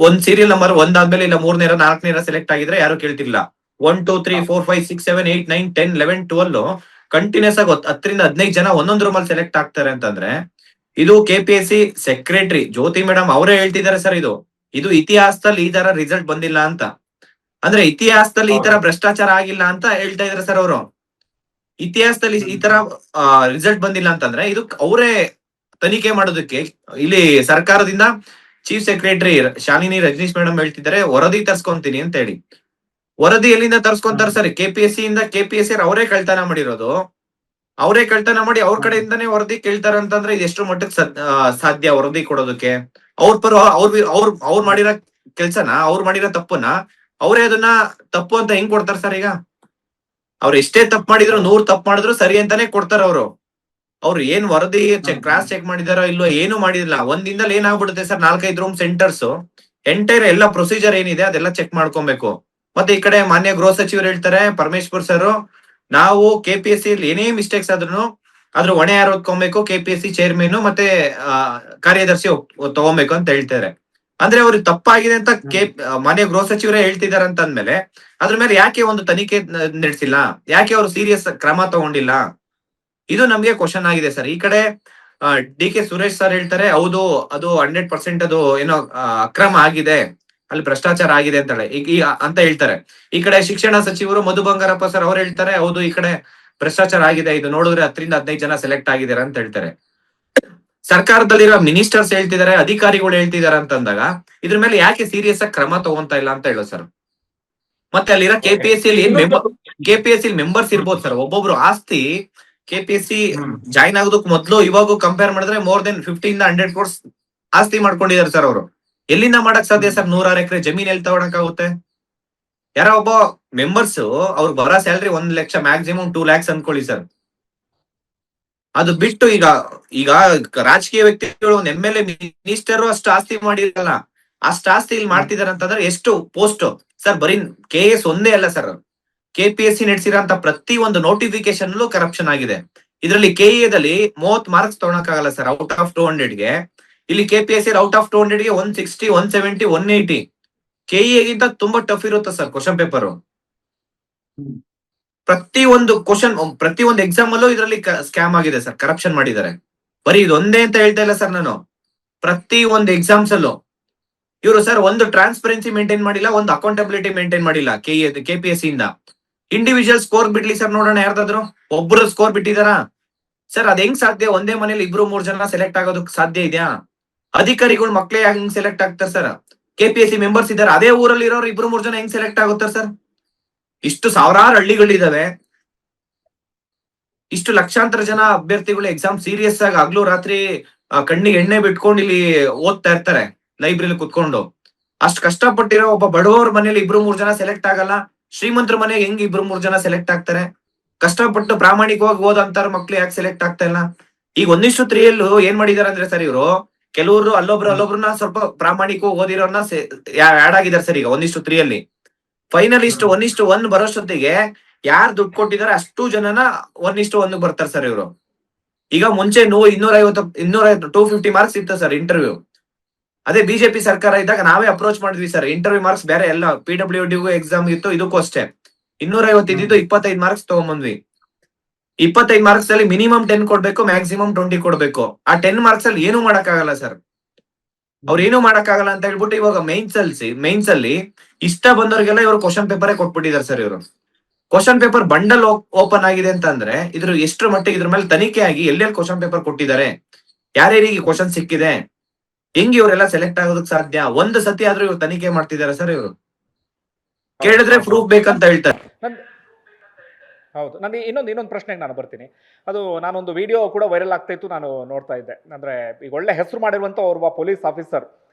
ಒಂದ್ ಸೀರಿಯಲ್ ನಂಬರ್ 1 ಆದ್ಮೇಲೆ ಇಲ್ಲ 3ನೇರ 4ನೇರ ಸೆಲೆಕ್ಟ್ ಆಗಿದ್ರೆ ಯಾರು ಕೇಳ್ತಿರ್ಲಿಲ್ಲ. 1 2 3 4 5 6 7 8 9 10 11 12 ಕಂಟಿನ್ಯೂಸ್ ಆಗಿ 10ರಿಂದ 15 ಜನ ಒಂದೊಂದ್ ರೂಮ್ ಅಲ್ಲಿ ಸೆಲೆಕ್ಟ್ ಆಗ್ತಾರೆ ಅಂತಂದ್ರೆ ಇದು KPSC ಸೆಕ್ರೆಟರಿ ಜ್ಯೋತಿ ಮೇಡಮ್ ಅವರೇ ಹೇಳ್ತಿದ್ದಾರೆ ಸರ್. ಇದು ಇತಿಹಾಸದಲ್ಲಿ ಈ ತರ ರಿಸಲ್ಟ್ ಬಂದಿಲ್ಲ ಅಂತ, ಅಂದ್ರೆ ಇತಿಹಾಸದಲ್ಲಿ ಈ ತರ ಭ್ರಷ್ಟಾಚಾರ ಆಗಿಲ್ಲ ಅಂತ ಹೇಳ್ತಾ ಇದಾರೆ ಸರ್ ಅವರು. ಇತಿಹಾಸದಲ್ಲಿ ಈ ತರ ರಿಸಲ್ಟ್ ಬಂದಿಲ್ಲ ಅಂತಂದ್ರೆ ಇದು ಅವರೇ ತನಿಖೆ ಮಾಡೋದಕ್ಕೆ ಇಲ್ಲಿ ಸರ್ಕಾರದಿಂದ chief secretary Shalini Rajneesh madam ಹೇಳ್ತಿದ್ದಾರೆ ವರದಿ ತರ್ಸ್ಕೊಂತೀನಿ ಅಂತ ಹೇಳಿ. ವರದಿ ಎಲ್ಲಿಂದ ತರ್ಸ್ಕೊಂತಾರೆ ಸರ್? KPSC ಇಂದ. KPSC ಅವರೇ ಕಳ್ತನ ಮಾಡಿರೋದು. ಅವರೇ ಕಳ್ತನ ಮಾಡಿ ಅವ್ರ ಕಡೆಯಿಂದಾನೇ ವರದಿ ಕೇಳ್ತಾರೆ ಅಂತಂದ್ರೆ ಇದು ಎಷ್ಟು ಮಟ್ಟಕ್ಕೆ ಸಾಧ್ಯ ವರದಿ ಕೊಡೋದಕ್ಕೆ? ಅವ್ರ ಪರ ಅವ್ರು ಮಾಡಿರೋ ಕೆಲ್ಸನ, ಅವ್ರು ಮಾಡಿರೋ ತಪ್ಪನ್ನ ಅವರೇ ಅದನ್ನ ತಪ್ಪು ಅಂತ ಹೆಂಗ್ ಕೊಡ್ತಾರೆ ಸರ್? ಈಗ ಅವ್ರು ಎಷ್ಟೇ ತಪ್ಪು ಮಾಡಿದ್ರು 100 ತಪ್ಪು ಮಾಡಿದ್ರು ಸರಿ ಅಂತಾನೆ ಕೊಡ್ತಾರ ಅವ್ರು ಏನ್ ವರದಿ ಕ್ರಾಸ್ ಚೆಕ್ ಮಾಡಿದಾರೋ ಇಲ್ವೋ ಏನು ಮಾಡಿದಿಲ್ಲ. ಒಂದಿಂದಲೇ ಏನಾಗ್ಬಿಡುತ್ತೆ ಸರ್, 4-5 ರೂಮ್ ಸೆಂಟರ್ಸ್ ಎಂಟೈರ್ ಎಲ್ಲ ಪ್ರೊಸೀಜರ್ ಏನಿದೆ ಅದೆಲ್ಲ ಚೆಕ್ ಮಾಡ್ಕೊಬೇಕು. ಮತ್ತೆ ಈ ಕಡೆ ಮಾನ್ಯ ಗೃಹ ಸಚಿವರು ಹೇಳ್ತಾರೆ, ಪರಮೇಶ್ವರ್ ಸರ್, ನಾವು KPSC ಏನೇ ಮಿಸ್ಟೇಕ್ಸ್ ಆದ್ರೂ ಅದ್ರ ಹೊಣೆ ಯಾರು ಹೊತ್ಕೊಬೇಕು? KPSC ಚೇರ್ಮನ್ ಮತ್ತೆ ಕಾರ್ಯದರ್ಶಿ ತಗೊಬೇಕು ಅಂತ ಹೇಳ್ತಾರೆ. ಅಂದ್ರೆ ಅವ್ರಿಗೆ ತಪ್ಪಾಗಿದೆ ಅಂತ ಮಾನ್ಯ ಗೃಹ ಸಚಿವರೇ ಹೇಳ್ತಿದಾರೆ ಅಂತ ಅಂದ್ಮೇಲೆ ಅದ್ರ ಮೇಲೆ ಯಾಕೆ ಒಂದು ತನಿಖೆ ನಡೆಸಿಲ್ಲ? ಯಾಕೆ ಅವರು ಸೀರಿಯಸ್ ಕ್ರಮ ತಗೊಂಡಿಲ್ಲ? ಇದು ನಮ್ಗೆ ಕ್ವಶನ್ ಆಗಿದೆ ಸರ್. ಈ ಕಡೆ DK ಸುರೇಶ್ ಸರ್ ಹೇಳ್ತಾರೆ, ಹೌದು ಅದು 100% ಅದು ಏನೋ ಅಕ್ರಮ ಆಗಿದೆ, ಅಲ್ಲಿ ಭ್ರಷ್ಟಾಚಾರ ಆಗಿದೆ ಅಂತ ಹೇಳ್ತಾರೆ. ಈ ಕಡೆ ಶಿಕ್ಷಣ ಸಚಿವರು ಮಧು ಬಂಗಾರಪ್ಪ ಸರ್ ಅವ್ರು ಹೇಳ್ತಾರೆ, ಹೌದು ಈ ಕಡೆ ಭ್ರಷ್ಟಾಚಾರ ಆಗಿದೆ, ಇದು ನೋಡಿದ್ರೆ 10-15 ಜನ ಸೆಲೆಕ್ಟ್ ಆಗಿದ್ದಾರೆ ಅಂತ ಹೇಳ್ತಾರೆ. ಸರ್ಕಾರದಲ್ಲಿರೋ ಮಿನಿಸ್ಟರ್ಸ್ ಹೇಳ್ತಿದ್ದಾರೆ, ಅಧಿಕಾರಿಗಳು ಹೇಳ್ತಿದಾರೆ ಅಂತಂದಾಗ ಇದ್ರ ಮೇಲೆ ಯಾಕೆ ಸೀರಿಯಸ್ ಆಗಿ ಕ್ರಮ ತಗೊಂತಾ ಇಲ್ಲ ಅಂತ ಹೇಳೋ ಸರ್. ಮತ್ತೆ ಅಲ್ಲಿರೋ KPSC ಮೆಂಬರ್ಸ್ ಇರ್ಬೋದು ಸರ್, ಒಬ್ಬೊಬ್ರು ಆಸ್ತಿ KPSC ಜಾಯ್ನ್ ಆಗೋದಕ್ ಮೊದ್ಲು ಇವಾಗೂ ಕಂಪೇರ್ ಮಾಡಿದ್ರೆ more than 50-100 crores ಆಸ್ತಿ ಮಾಡ್ಕೊಂಡಿದ್ದಾರೆ ಸರ್ ಅವರು. ಎಲ್ಲಿಂದ ಮಾಡಕ್ ಸಾಧ್ಯ ಸರ್? 106 ಎಕರೆ ಜಮೀನ್ ಎಲ್ಲಿ ತಗೊಳಕ್ ಆಗುತ್ತೆ? ಯಾರೋ ಒಬ್ಬ ಮೆಂಬರ್ಸ್ ಅವ್ರು ಬರೋ ಸ್ಯಾಲ್ರಿ 1 ಲಕ್ಷ, ಮ್ಯಾಕ್ಸಿಮಮ್ 2 lakhs ಅನ್ಕೊಳ್ಳಿ ಸರ್. ಅದು ಬಿಟ್ಟು ಈಗ ರಾಜಕೀಯ ವ್ಯಕ್ತಿಗಳು, ಒಂದು MLA ಮಿನಿಸ್ಟರ್ ಅಷ್ಟು ಆಸ್ತಿ ಮಾಡಿರಲ್ಲ, ಅಷ್ಟು ಆಸ್ತಿ ಇಲ್ಲಿ ಮಾಡ್ತಿದಾರೆ ಅಂತಂದ್ರೆ ಎಷ್ಟು ಪೋಸ್ಟ್ ಸರ್? ಬರೀ KS ಒಂದೇ ಅಲ್ಲ ಸರ್, KPSC ನಡೆಸಿರೋಂತ ಪ್ರತಿ ಒಂದು ನೋಟಿಫಿಕೇಶನ್ ಕರಪ್ಷನ್ ಆಗಿದೆ. ಇದರಲ್ಲಿ KA-ದಲ್ಲಿ 30 ಮಾರ್ಕ್ಸ್ ತಗೊಳಕ್ಕಾಗಲ್ಲ ಸರ್ ಔಟ್ ಆಫ್ 200ಗೆ. ಇಲ್ಲಿ KPSC ಔಟ್ ಆಫ್ 200ಗೆ 160, 170, 180. KA-ಗಿಂತ ತುಂಬಾ ಟಫ್ ಇರುತ್ತೆ ಸರ್ ಕ್ವಶನ್ ಪೇಪರ್. ಪ್ರತಿ ಒಂದು ಎಕ್ಸಾಮ್ ಅಲ್ಲೂ ಇದರಲ್ಲಿ ಸ್ಕ್ಯಾಮ್ ಆಗಿದೆ ಸರ್, ಕರಪ್ಷನ್ ಮಾಡಿದ್ದಾರೆ. ಬರೀ ಇದೊಂದೇ ಅಂತ ಹೇಳ್ತಾ ಇಲ್ಲ ಸರ್ ನಾನು, ಪ್ರತಿ ಒಂದು ಎಕ್ಸಾಮ್ಸ್ ಅಲ್ಲೂ ಇವರು ಸರ್ ಒಂದು ಟ್ರಾನ್ಸ್ಪರೆನ್ಸಿ ಮೇಂಟೈನ್ ಮಾಡಿಲ್ಲ, ಒಂದು ಅಕೌಂಟಬಿಲಿಟಿ ಮೇಂಟೈನ್ ಮಾಡಿಲ್ಲ. KPSC ಇಂದ ಇಂಡಿವಿಜುವಲ್ ಸ್ಕೋರ್ ಬಿಡ್ಲಿ ಸರ್, ನೋಡೋಣ ಯಾರ್ದಾದ್ರು ಒಬ್ರು ಸ್ಕೋರ್ ಬಿಟ್ಟಿದಾರ ಸರ್? ಅದ್ ಹೆಂಗ್ ಸಾಧ್ಯ? ಒಂದೇ ಮನೇಲಿ 2-3 ಜನ ಸೆಲೆಕ್ಟ್ ಆಗೋದಕ್ಕೆ ಸಾಧ್ಯ ಇದೆಯಾ? ಅಧಿಕಾರಿಗಳು ಮಕ್ಳೇ ಹೆಂಗ್ ಸೆಲೆಕ್ಟ್ ಆಗ್ತಾರೆ ಸರ್? KPSC ಮೆಂಬರ್ಸ್ ಇದಾರೆ, ಅದೇ ಊರಲ್ಲಿ ಇರೋರು 2-3 ಜನ ಹೆಂಗ್ ಸೆಲೆಕ್ಟ್ ಆಗುತ್ತಾರೆ ಸರ್? ಇಷ್ಟು ಸಾವಿರಾರು ಹಳ್ಳಿಗಳಿದಾವೆ, ಇಷ್ಟು ಲಕ್ಷಾಂತರ ಜನ ಅಭ್ಯರ್ಥಿಗಳು ಎಕ್ಸಾಮ್ ಸೀರಿಯಸ್ ಆಗಿ ಹಗಲು ರಾತ್ರಿ ಕಣ್ಣಿಗೆ ಎಣ್ಣೆ ಬಿಟ್ಕೊಂಡು ಇಲ್ಲಿ ಓದ್ತಾ ಇರ್ತಾರೆ ಲೈಬ್ರರಿಲಿ ಕುತ್ಕೊಂಡು. ಅಷ್ಟು ಕಷ್ಟಪಟ್ಟಿರೋ ಒಬ್ಬ ಬಡವರ ಮನೇಲಿ 2-3 ಜನ ಸೆಲೆಕ್ಟ್ ಆಗಲ್ಲ, ಶ್ರೀಮಂತರ ಮನೆಗೆ ಹೆಂಗ್ 2-3 ಜನ ಸೆಲೆಕ್ಟ್ ಆಗ್ತಾರೆ? ಕಷ್ಟಪಟ್ಟು ಪ್ರಾಮಾಣಿಕವಾಗಿ ಓದಂತಾರ ಮಕ್ಳು ಯಾಕೆ ಸೆಲೆಕ್ಟ್ ಆಗ್ತಾ ಇಲ್ಲ? ಈಗ 1:3 ಏನ್ ಮಾಡಿದಾರೆ ಅಂದ್ರೆ ಸರ್, ಇವರು ಕೆಲವರು ಅಲ್ಲೊಬ್ರನ್ನ ಸ್ವಲ್ಪ ಪ್ರಾಮಾಣಿಕವಾಗಿ ಓದಿರೋರ್ನ ಆಡ್ ಆಗಿದ್ದಾರೆ ಸರ್. ಈಗ 1:3 ಫೈನಲಿಸ್ಟ್ 1:1 ಬರೋಷ್ಟೊತ್ತಿಗೆ ಯಾರು ದುಡ್ಡು ಕೊಟ್ಟಿದ್ದಾರೆ ಅಷ್ಟು ಜನನ 1:1 ಬರ್ತಾರೆ ಸರ್ ಇವರು. ಈಗ ಮುಂಚೆ 250 ಮಾರ್ಕ್ಸ್ ಇತ್ತು ಸರ್ ಇಂಟರ್ವ್ಯೂ. ಅದೇ ಬಿಜೆಪಿ ಸರ್ಕಾರ ಇದ್ದಾಗ ನಾವೇ ಅಪ್ರೋಚ್ ಮಾಡಿದ್ವಿ ಸರ್, ಇಂಟರ್ವ್ಯೂ ಮಾರ್ಕ್ಸ್ ಬೇರೆ ಎಲ್ಲ PWDಗೂ ಎಕ್ಸಾಮ್ ಇತ್ತು, ಇದಕ್ಕೂ ಅಷ್ಟೇ 250 ಇದ್ದಿದ್ದು 25 ಮಾರ್ಕ್ಸ್ ತಗೊಂಡ್ಬಂದ್ವಿ. 25 ಮಾರ್ಕ್ಸ್ ಅಲ್ಲಿ ಮಿನಿಮಮ್ 10 ಕೊಡ್ಬೇಕು, ಮ್ಯಾಕ್ಸಿಮಮ್ 20 ಕೊಡ್ಬೇಕು. ಆ 10 ಮಾರ್ಕ್ಸ್ ಅಲ್ಲಿ ಏನು ಮಾಡಕ್ಕಾಗಲ್ಲ ಸರ್, ಅವ್ರು ಏನು ಮಾಡಕ್ಕಾಗಲ್ಲ ಅಂತ ಹೇಳ್ಬಿಟ್ಟು ಇವಾಗ ಮೈನ್ಸ್ ಅಲ್ಲಿ ಇಷ್ಟ ಬಂದವ್ರಿಗೆಲ್ಲ ಇವರು ಕ್ವಶನ್ ಪೇಪರ್ ಕೊಟ್ಬಿಟ್ಟಿದ್ದಾರೆ ಸರ್. ಇವರು ಕ್ವಶನ್ ಪೇಪರ್ ಬಂಡಲ್ ಓಪನ್ ಆಗಿದೆ ಅಂತ ಅಂದ್ರೆ ಇದ್ರ ಎಷ್ಟರ ಮಟ್ಟಿಗೆ ಇದ್ರ ಮೇಲೆ ತನಿಖೆ ಆಗಿ ಎಲ್ಲೆಲ್ಲಿ ಕ್ವಶನ್ ಪೇಪರ್ ಕೊಟ್ಟಿದ್ದಾರೆ, ಯಾರ್ಯಾರಿಗೆ ಕ್ವಶನ್ ಸಿಕ್ಕಿದೆ, ಹೆಂಗ್ ಇವರೆಲ್ಲ ಸೆಲೆಕ್ಟ್ ಆಗೋದಕ್ಕೆ ಸಾಧ್ಯ? ಒಂದು ಸತಿ ಆದ್ರೂ ಇವ್ರು ತನಿಖೆ ಮಾಡ್ತಿದ್ದಾರೆ ಸರ್. ಇವರು ಕೇಳಿದ್ರೆ ಪ್ರೂಫ್ ಬೇಕಂತ ಹೇಳ್ತಾರೆ. ಹೌದು, ನನಗೆ ಇನ್ನೊಂದು ಪ್ರಶ್ನೆಗೆ ನಾನು ಬರ್ತೀನಿ. ಅದು ನಾನೊಂದು ವಿಡಿಯೋ ಕೂಡ ವೈರಲ್ ಆಗ್ತಾ ಇತ್ತು, ನಾನು ನೋಡ್ತಾ ಇದ್ದೆ. ಅಂದ್ರೆ ಈಗ ಒಳ್ಳೆ ಹೆಸರು ಮಾಡಿರುವಂತ ಒಬ್ಬ ಪೊಲೀಸ್ ಆಫೀಸರ್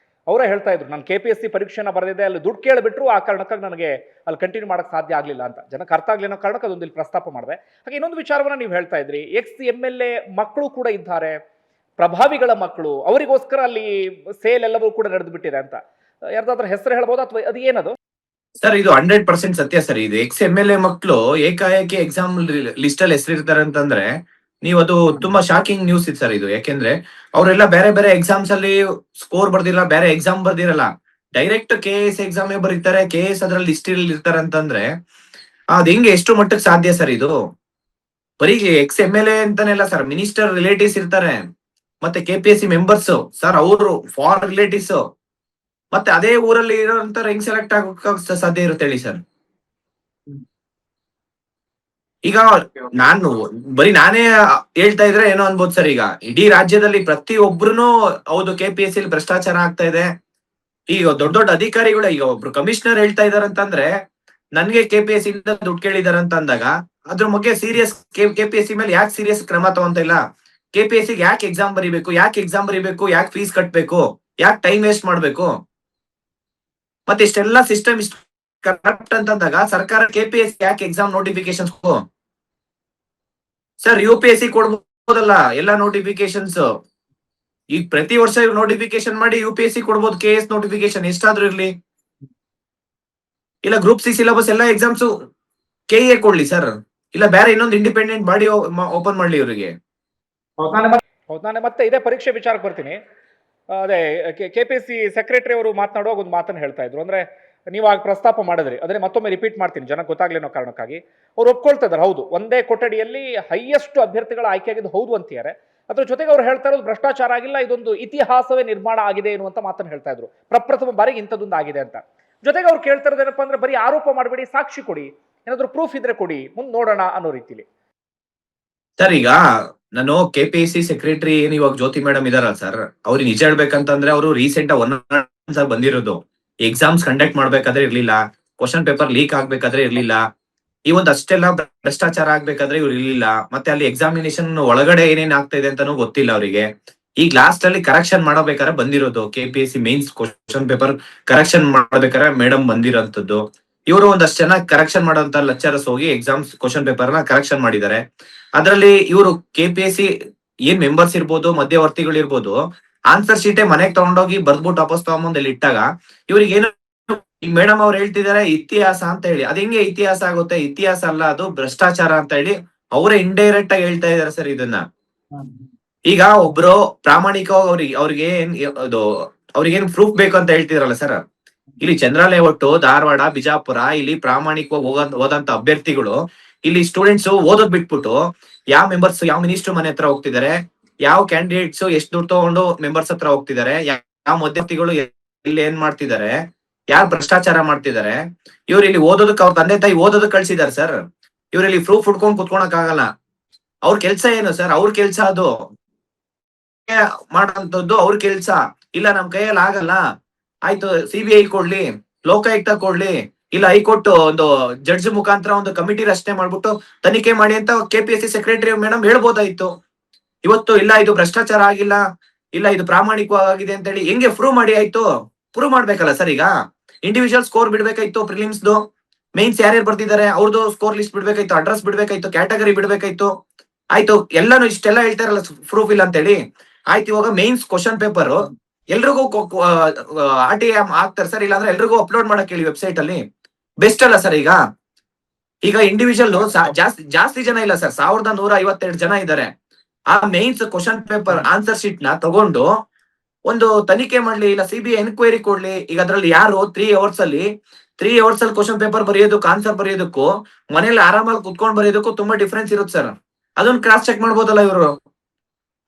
ಅವರೇ ಹೇಳ್ತಾ ಇದ್ರು, ನಾನು KPSC ಪರೀಕ್ಷೆನ ಬರೆದಿದ್ದೆ, ಅಲ್ಲಿ ದುಡ್ಡು ಕೇಳಿಬಿಟ್ರು, ಆ ಕಾರಣಕ್ಕಾಗಿ ನನಗೆ ಅಲ್ಲಿ ಕಂಟಿನ್ಯೂ ಮಾಡಕ್ ಸಾಧ್ಯ ಆಗ್ಲಿಲ್ಲ ಅಂತ. ಜನಕ್ಕೆ ಅರ್ಥ ಆಗ್ಲಿಲ್ಲ ಅನ್ನೋ ಕಾರಣಕ್ಕೆ ಅದೊಂದು ಇಲ್ಲಿ ಪ್ರಸ್ತಾಪ ಮಾಡಿದೆ. ಹಾಗೆ ಇನ್ನೊಂದು ವಿಚಾರವನ್ನ ನೀವು ಹೇಳ್ತಾ ಇದ್ರಿ, MLA ಮಕ್ಕಳು ಕೂಡ ಇದ್ದಾರೆ, ಪ್ರಭಾವಿಗಳ ಮಕ್ಕಳು, ಅವರಿಗೋಸ್ಕರ ಅಲ್ಲಿ ಸೇಲ್ ಎಲ್ಲವೂ ಕೂಡ ನಡೆದು ಬಿಟ್ಟಿದೆ ಅಂತ. ಯಾರ್ದಾದ್ರೂ ಹೆಸರು ಹೇಳ್ಬೋದಾ ಅಥವಾ ಅದು ಏನದು? ಸರ್ ಇದು 100% ಸತ್ಯ ಸರ್. ಇದು MLA ಮಕ್ಕಳು ಏಕಾಏಕಿ ಎಕ್ಸಾಮ್ ಲಿಸ್ಟ್ ಅಲ್ಲಿ ಹೆಸರಿರ್ತಾರೆ ಅಂತಂದ್ರೆ ನೀವು ಅದು ತುಂಬಾ ಶಾಕಿಂಗ್ ನ್ಯೂಸ್ ಇತ್ತು ಸರ್ ಇದು. ಯಾಕೆಂದ್ರೆ ಅವರೆಲ್ಲ ಬೇರೆ ಬೇರೆ ಎಕ್ಸಾಮ್ಸ್ ಅಲ್ಲಿ ಸ್ಕೋರ್ ಬರ್ದಿರಲ್ಲ, ಬೇರೆ ಎಕ್ಸಾಮ್ ಬರ್ದಿರಲ್ಲ, ಡೈರೆಕ್ಟ್ KS ಎಕ್ಸಾಮ್ ಬರೀತಾರೆ, KS ಅದ್ರಲ್ಲಿ ಲಿಸ್ಟ್ ಇರ್ತಾರೆ ಅಂತಂದ್ರೆ ಅದ್ ಹೆಂಗೆ ಎಷ್ಟು ಮಟ್ಟಕ್ಕೆ ಸಾಧ್ಯ ಸರ್ ಇದು? ಬರೀ MLA ಅಂತಾನೆಲ್ಲ ಸರ್, ಮಿನಿಸ್ಟರ್ ರಿಲೇಟಿವ್ಸ್ ಇರ್ತಾರೆ, ಮತ್ತೆ KPSC ಮೆಂಬರ್ಸ್ ಸರ್, ಅವರು ಫಾರ್ ರಿಲೇಟಿವ್ಸ್, ಮತ್ತೆ ಅದೇ ಊರಲ್ಲಿ ಇರೋಂತ ಹೆಂಗ್ ಸೆಲೆಕ್ಟ್ ಆಗೋಕೆ ಸಾಧ್ಯ ಇರುತ್ತೆ ಹೇಳಿ ಸರ್? ಈಗ ನಾನೇ ಹೇಳ್ತಾ ಇದ್ರೆ ಏನೋ ಅನ್ಬೋದು ಸರ್. ಈಗ ಇಡೀ ರಾಜ್ಯದಲ್ಲಿ ಪ್ರತಿ ಒಬ್ರುನು ಹೌದು KPSC ಭ್ರಷ್ಟಾಚಾರ ಆಗ್ತಾ ಇದೆ. ಈಗ ದೊಡ್ಡ ದೊಡ್ಡ ಅಧಿಕಾರಿಗಳು, ಈಗ ಒಬ್ರು ಕಮಿಷನರ್ ಹೇಳ್ತಾ ಇದಾರೆ ಅಂತಂದ್ರೆ ನನ್ಗೆ KPSC ಇಂದ ದುಡ್ಡು ಕೇಳಿದಾರೆ ಅಂತ ಅಂದಾಗ ಅದ್ರ ಬಗ್ಗೆ ಸೀರಿಯಸ್ ಕೆಪಿಎಸ್ಸಿ ಮೇಲೆ ಯಾಕೆ ಸೀರಿಯಸ್ ಕ್ರಮ ತಗೊಂತ ಇಲ್ಲ? ಕೆಪಿಎಸ್ಸಿ ಯಾಕೆ ಎಕ್ಸಾಮ್ ಬರೀಬೇಕು, ಯಾಕೆ ಫೀಸ್ ಕಟ್ಬೇಕು, ಯಾಕೆ ಟೈಮ್ ವೇಸ್ಟ್ ಮಾಡ್ಬೇಕು? ಮತ್ತೆ ಇಷ್ಟೆಲ್ಲ ಸಿಸ್ಟಮ್ ಇಷ್ಟು ಕರೆಕ್ಟ್ ಅಂತಂದಾಗ ಸರ್ಕಾರ ಕೆಪಿಎಸ್ಸಿ ಯಾಕೆ ಎಕ್ಸಾಮ್ ನೋಟಿಫಿಕೇಶನ್? ಸರ್ UPSC ಕೊಡ್ಬೋದಲ್ಲ ಎಲ್ಲ ನೋಟಿಫಿಕೇಶನ್ಸ್. ಈಗ ಪ್ರತಿ ವರ್ಷ ನೋಟಿಫಿಕೇಶನ್ ಮಾಡಿ UPSC ಕೊಡ್ಬೋದು, KS ನೋಟಿಫಿಕೇಶನ್ ಎಷ್ಟಾದ್ರೂ ಇರ್ಲಿ. ಇಲ್ಲ ಗ್ರೂಪ್ C ಸಿಲೆಬಸ್ ಎಲ್ಲ ಎಕ್ಸಾಮ್ಸ್ KE ಕೊಡ್ಲಿ ಸರ್, ಇಲ್ಲ ಬೇರೆ ಇನ್ನೊಂದು ಇಂಡಿಪೆಂಡೆಂಟ್ ಬಾಡಿ ಓಪನ್ ಮಾಡ್ಲಿ ಇವರಿಗೆ. ಹೌದು, ನಾನು ಮತ್ತೆ ಇದೇ ಪರೀಕ್ಷೆ ವಿಚಾರಕ್ಕೆ ಬರ್ತೀನಿ. ಅದೇ KPSC ಸೆಕ್ರೆಟರಿ ಅವರು ಮಾತನಾಡುವಾಗ ಒಂದು ಮಾತನ್ನು ಹೇಳ್ತಾ ಇದ್ರು. ಅಂದ್ರೆ ನೀವು ಆಗ ಪ್ರಸ್ತಾಪ ಮಾಡಿದ್ರಿ, ಅದನ್ನೇ ಮತ್ತೊಮ್ಮೆ ರಿಪೀಟ್ ಮಾಡ್ತೀನಿ ಜನಕ್ಕೆ ಗೊತ್ತಾಗ್ಲಿ ಅನ್ನೋ ಕಾರಣಕ್ಕಾಗಿ. ಅವ್ರು ಒಪ್ಕೊಳ್ತಾ ಇದ್ದಾರೆ, ಹೌದು ಒಂದೇ ಕೊಠಡಿಯಲ್ಲಿ ಹೈಯೆಸ್ಟ್ ಅಭ್ಯರ್ಥಿಗಳ ಆಯ್ಕೆಯಾಗಿದ್ದು ಹೌದು ಅಂತಿದ್ದಾರೆ. ಅದ್ರ ಜೊತೆಗೆ ಅವ್ರು ಹೇಳ್ತಾ ಇರೋದು ಭ್ರಷ್ಟಾಚಾರ ಆಗಿಲ್ಲ, ಇದೊಂದು ಇತಿಹಾಸವೇ ನಿರ್ಮಾಣ ಆಗಿದೆ ಎನ್ನುವಂತ ಮಾತನ್ನು ಹೇಳ್ತಾ ಇದ್ರು. ಪ್ರಪ್ರಥಮ ಬಾರಿಗೆ ಇಂಥದ್ದೊಂದು ಆಗಿದೆ ಅಂತ. ಜೊತೆಗೆ ಅವ್ರು ಕೇಳ್ತಾ ಇರೋದು ಏನಪ್ಪಾ ಅಂದ್ರೆ, ಬರೀ ಆರೋಪ ಮಾಡಬೇಡಿ, ಸಾಕ್ಷಿ ಕೊಡಿ, ಏನಾದ್ರು ಪ್ರೂಫ್ ಇದ್ರೆ ಕೊಡಿ, ಮುಂದೆ ನೋಡೋಣ ಅನ್ನೋ ರೀತಿಲಿ. ಸರ್ ಈಗ ನಾನು KPSC ಸೆಕ್ರೆಟರಿ ಏನ್ ಇವಾಗ ಜ್ಯೋತಿ ಮೇಡಮ್ ಇದಾರಲ್ಲ ಸರ್, ಅವ್ರಿಗೆ ನಿಜ ಹೇಳ್ಬೇಕಂತಂದ್ರೆ ಅವರು ರೀಸೆಂಟ್ ಬಂದಿರೋದು. ಎಕ್ಸಾಮ್ಸ್ ಕಂಡಕ್ಟ್ ಮಾಡ್ಬೇಕಾದ್ರೆ ಇರ್ಲಿಲ್ಲ, ಕ್ವಶನ್ ಪೇಪರ್ ಲೀಕ್ ಆಗ್ಬೇಕಾದ್ರೆ ಇರ್ಲಿಲ್ಲ, ಈ ಒಂದು ಅಷ್ಟೆಲ್ಲ ಭ್ರಷ್ಟಾಚಾರ ಆಗ್ಬೇಕಾದ್ರೆ ಇವ್ರು ಇರ್ಲಿಲ್ಲ. ಮತ್ತೆ ಅಲ್ಲಿ ಎಕ್ಸಾಮಿನೇಷನ್ ಒಳಗಡೆ ಏನೇನ್ ಆಗ್ತಾ ಇದೆ ಅಂತಾನು ಗೊತ್ತಿಲ್ಲ ಅವರಿಗೆ. ಈಗ ಲಾಸ್ಟ್ ಅಲ್ಲಿ ಕರೆಕ್ಷನ್ ಮಾಡಬೇಕಾದ್ರೆ ಬಂದಿರೋದು KPSC mains question paper correction ಮಾಡ್ಬೇಕಾದ್ರೆ ಮೇಡಮ್ ಬಂದಿರೋಂಥದ್ದು. ಇವರು ಒಂದಷ್ಟು ಜನ ಕರೆಕ್ಷನ್ ಮಾಡೋಂತ ಲೆಕ್ಚರರ್ಸ್ ಹೋಗಿ ಎಕ್ಸಾಮ್ಸ್ ಕ್ವಶನ್ ಪೇಪರ್ ನ ಕರೆಕ್ಷನ್ ಮಾಡಿದ್ದಾರೆ. ಅದರಲ್ಲಿ ಇವರು KPSC ಏನ್ ಮೆಂಬರ್ಸ್ ಇರ್ಬೋದು, ಮಧ್ಯವರ್ತಿಗಳು ಇರ್ಬೋದು, ಆನ್ಸರ್ ಶೀಟೇ ಮನೆಗೆ ತಗೊಂಡೋಗಿ ಬರ್ದ್ಬಿಟ್ಟು ವಾಪಸ್ ತಗೊಂಬಂದ್ ಇಲ್ಲಿ ಇಟ್ಟಾಗ ಇವ್ರಿಗೆ ಏನು, ಈಗ ಮೇಡಮ್ ಅವ್ರು ಹೇಳ್ತಿದ್ದಾರೆ ಇತಿಹಾಸ ಅಂತ ಹೇಳಿ. ಅದ್ ಹೆಂಗೆ ಇತಿಹಾಸ ಆಗುತ್ತೆ? ಇತಿಹಾಸ ಅಲ್ಲ, ಅದು ಭ್ರಷ್ಟಾಚಾರ ಅಂತ ಹೇಳಿ ಅವರೇ ಇಂಡೈರೆಕ್ಟ್ ಆಗಿ ಹೇಳ್ತಾ ಇದಾರೆ ಸರ್ ಇದನ್ನ. ಈಗ ಒಬ್ರು ಪ್ರಾಮಾಣಿಕವಾಗಿ ಅವ್ರಿಗೆ ಅದು ಅವ್ರಿಗೇನ್ ಪ್ರೂಫ್ ಬೇಕು ಅಂತ ಹೇಳ್ತಿದ್ರಲ್ಲ ಸರ್, ಇಲ್ಲಿ ಚಂದ್ರಲೇಔಟ್, ಧಾರವಾಡ, ಬಿಜಾಪುರ ಇಲ್ಲಿ ಪ್ರಾಮಾಣಿಕವಾಗಿ ಹೋದಂತ ಅಭ್ಯರ್ಥಿಗಳು, ಇಲ್ಲಿ ಸ್ಟೂಡೆಂಟ್ಸ್ ಓದೋದ್ ಬಿಟ್ಬಿಟ್ಟು ಯಾವ ಮೆಂಬರ್ಸ್ ಯಾವ ಮಿನಿಸ್ಟರ್ ಮನೆ ಹತ್ರ ಹೋಗ್ತಿದ್ದಾರೆ, ಯಾವ ಕ್ಯಾಂಡಿಡೇಟ್ಸ್ ಎಷ್ಟು ದುಡ್ಡು ತಗೊಂಡು ಮೆಂಬರ್ಸ್ ಹತ್ರ ಹೋಗ್ತಿದ್ದಾರೆ, ಯಾವ ಮಧ್ಯರ್ಥಿಗಳು ಇಲ್ಲಿ ಏನ್ ಮಾಡ್ತಿದ್ದಾರೆ, ಯಾರು ಭ್ರಷ್ಟಾಚಾರ ಮಾಡ್ತಿದ್ದಾರೆ. ಇವ್ರು ಇಲ್ಲಿ ಓದೋದಕ್ಕೆ ಅವ್ರ ತಂದೆ ತಾಯಿ ಓದೋದಕ್ಕೆ ಕಳ್ಸಿದಾರೆ ಸರ್. ಇವ್ರು ಇಲ್ಲಿ ಪ್ರೂಫ್ ಹುಡ್ಕೊಂಡ್ ಕುತ್ಕೊಳಕ್ ಆಗಲ್ಲ. ಅವ್ರ ಕೆಲ್ಸ ಏನು ಸರ್? ಅವ್ರ ಕೆಲ್ಸ ಅದು ಮಾಡೋಂಥದ್ದು ಅವ್ರ ಕೆಲ್ಸ. ಇಲ್ಲ ನಮ್ ಕೈಯಲ್ಲಿ ಆಗಲ್ಲ, ಆಯ್ತು CBI ಕೊಡ್ಲಿ, ಲೋಕಾಯುಕ್ತ ಕೊಡ್ಲಿ, ಇಲ್ಲ ಹೈಕೋರ್ಟ್ ಒಂದು ಜಡ್ಜ್ ಮುಖಾಂತರ ಒಂದು ಕಮಿಟಿ ರಚನೆ ಮಾಡ್ಬಿಟ್ಟು ತನಿಖೆ ಮಾಡಿ ಅಂತ KPSC ಸೆಕ್ರೆಟರಿ ಮೇಡಮ್ ಹೇಳ್ಬೋದಾಯ್ತು. ಇವತ್ತು ಇಲ್ಲ ಇದು ಭ್ರಷ್ಟಾಚಾರ ಆಗಿಲ್ಲ, ಇಲ್ಲ ಇದು ಪ್ರಾಮಾಣಿಕವಾಗಿದೆ ಅಂತ ಹೇಳಿ ಹೆಂಗೆ ಪ್ರೂವ್ ಮಾಡಿ ಆಯ್ತು? ಪ್ರೂವ್ ಮಾಡ್ಬೇಕಲ್ಲ ಸರ್. ಈಗ ಇಂಡಿವಿಜುವಲ್ ಸ್ಕೋರ್ ಬಿಡ್ಬೇಕಾಯ್ತು, ಪ್ರಿಲಿಮ್ಸ್ದು ಮೇನ್ಸ್ ಯಾರ್ಯಾರು ಬರ್ತಿದ್ದಾರೆ ಅವ್ರದ್ದು ಸ್ಕೋರ್ ಲಿಸ್ಟ್ ಬಿಡ್ಬೇಕಾಯ್ತು, ಅಡ್ರೆಸ್ ಬಿಡ್ಬೇಕಾಯ್ತು, ಕ್ಯಾಟಗರಿ ಬಿಡ್ಬೇಕಾಯ್ತು. ಆಯ್ತು ಎಲ್ಲಾನು ಇಷ್ಟೆಲ್ಲ ಹೇಳ್ತಾರಲ್ಲ ಪ್ರೂಫ್ ಇಲ್ಲ ಅಂತ ಹೇಳಿ. ಆಯ್ತು ಇವಾಗ ಮೇನ್ಸ್ ಕ್ವಶನ್ ಪೇಪರ್ ಎಲ್ರಿಗೂ RTI ಆಗ್ತಾರೆ ಸರ್, ಇಲ್ಲಾಂದ್ರೆ ಎಲ್ರಿಗೂ ಅಪ್ಲೋಡ್ ಮಾಡಕ್ ಹೇಳಿ ವೆಬ್ಸೈಟ್ ಅಲ್ಲಿ, ಬೆಸ್ಟ್ ಅಲ್ಲ ಸರ್. ಈಗ ಇಂಡಿವಿಜುವಲ್ ಜಾಸ್ತಿ ಜನ ಇಲ್ಲ ಸರ್, 1152 ಜನ ಇದ್ದಾರೆ. ಆ mains question paper answer sheet ನ ತಗೊಂಡು ಒಂದು ತನಿಖೆ ಮಾಡ್ಲಿ, ಇಲ್ಲ CBI ಎನ್ಕ್ವೈರಿ ಕೊಡ್ಲಿ. ಈಗ ಅದ್ರಲ್ಲಿ ಯಾರು 3 hours ಅಲ್ಲಿ ಕ್ವಶನ್ ಪೇಪರ್ ಬರೆಯೋದಕ್ಕೂ ಆನ್ಸರ್ ಬರೆಯೋದಕ್ಕೂ ಮನೇಲಿ ಆರಾಮಾಗಿ ಕುತ್ಕೊಂಡ್ ಬರೆಯೋದಕ್ಕೂ ತುಂಬಾ ಡಿಫ್ರೆನ್ಸ್ ಇರುತ್ತೆ ಸರ್. ಅದನ್ನ ಕ್ರಾಸ್ ಚೆಕ್ ಮಾಡ್ಬೋದಲ್ಲ ಇವರು.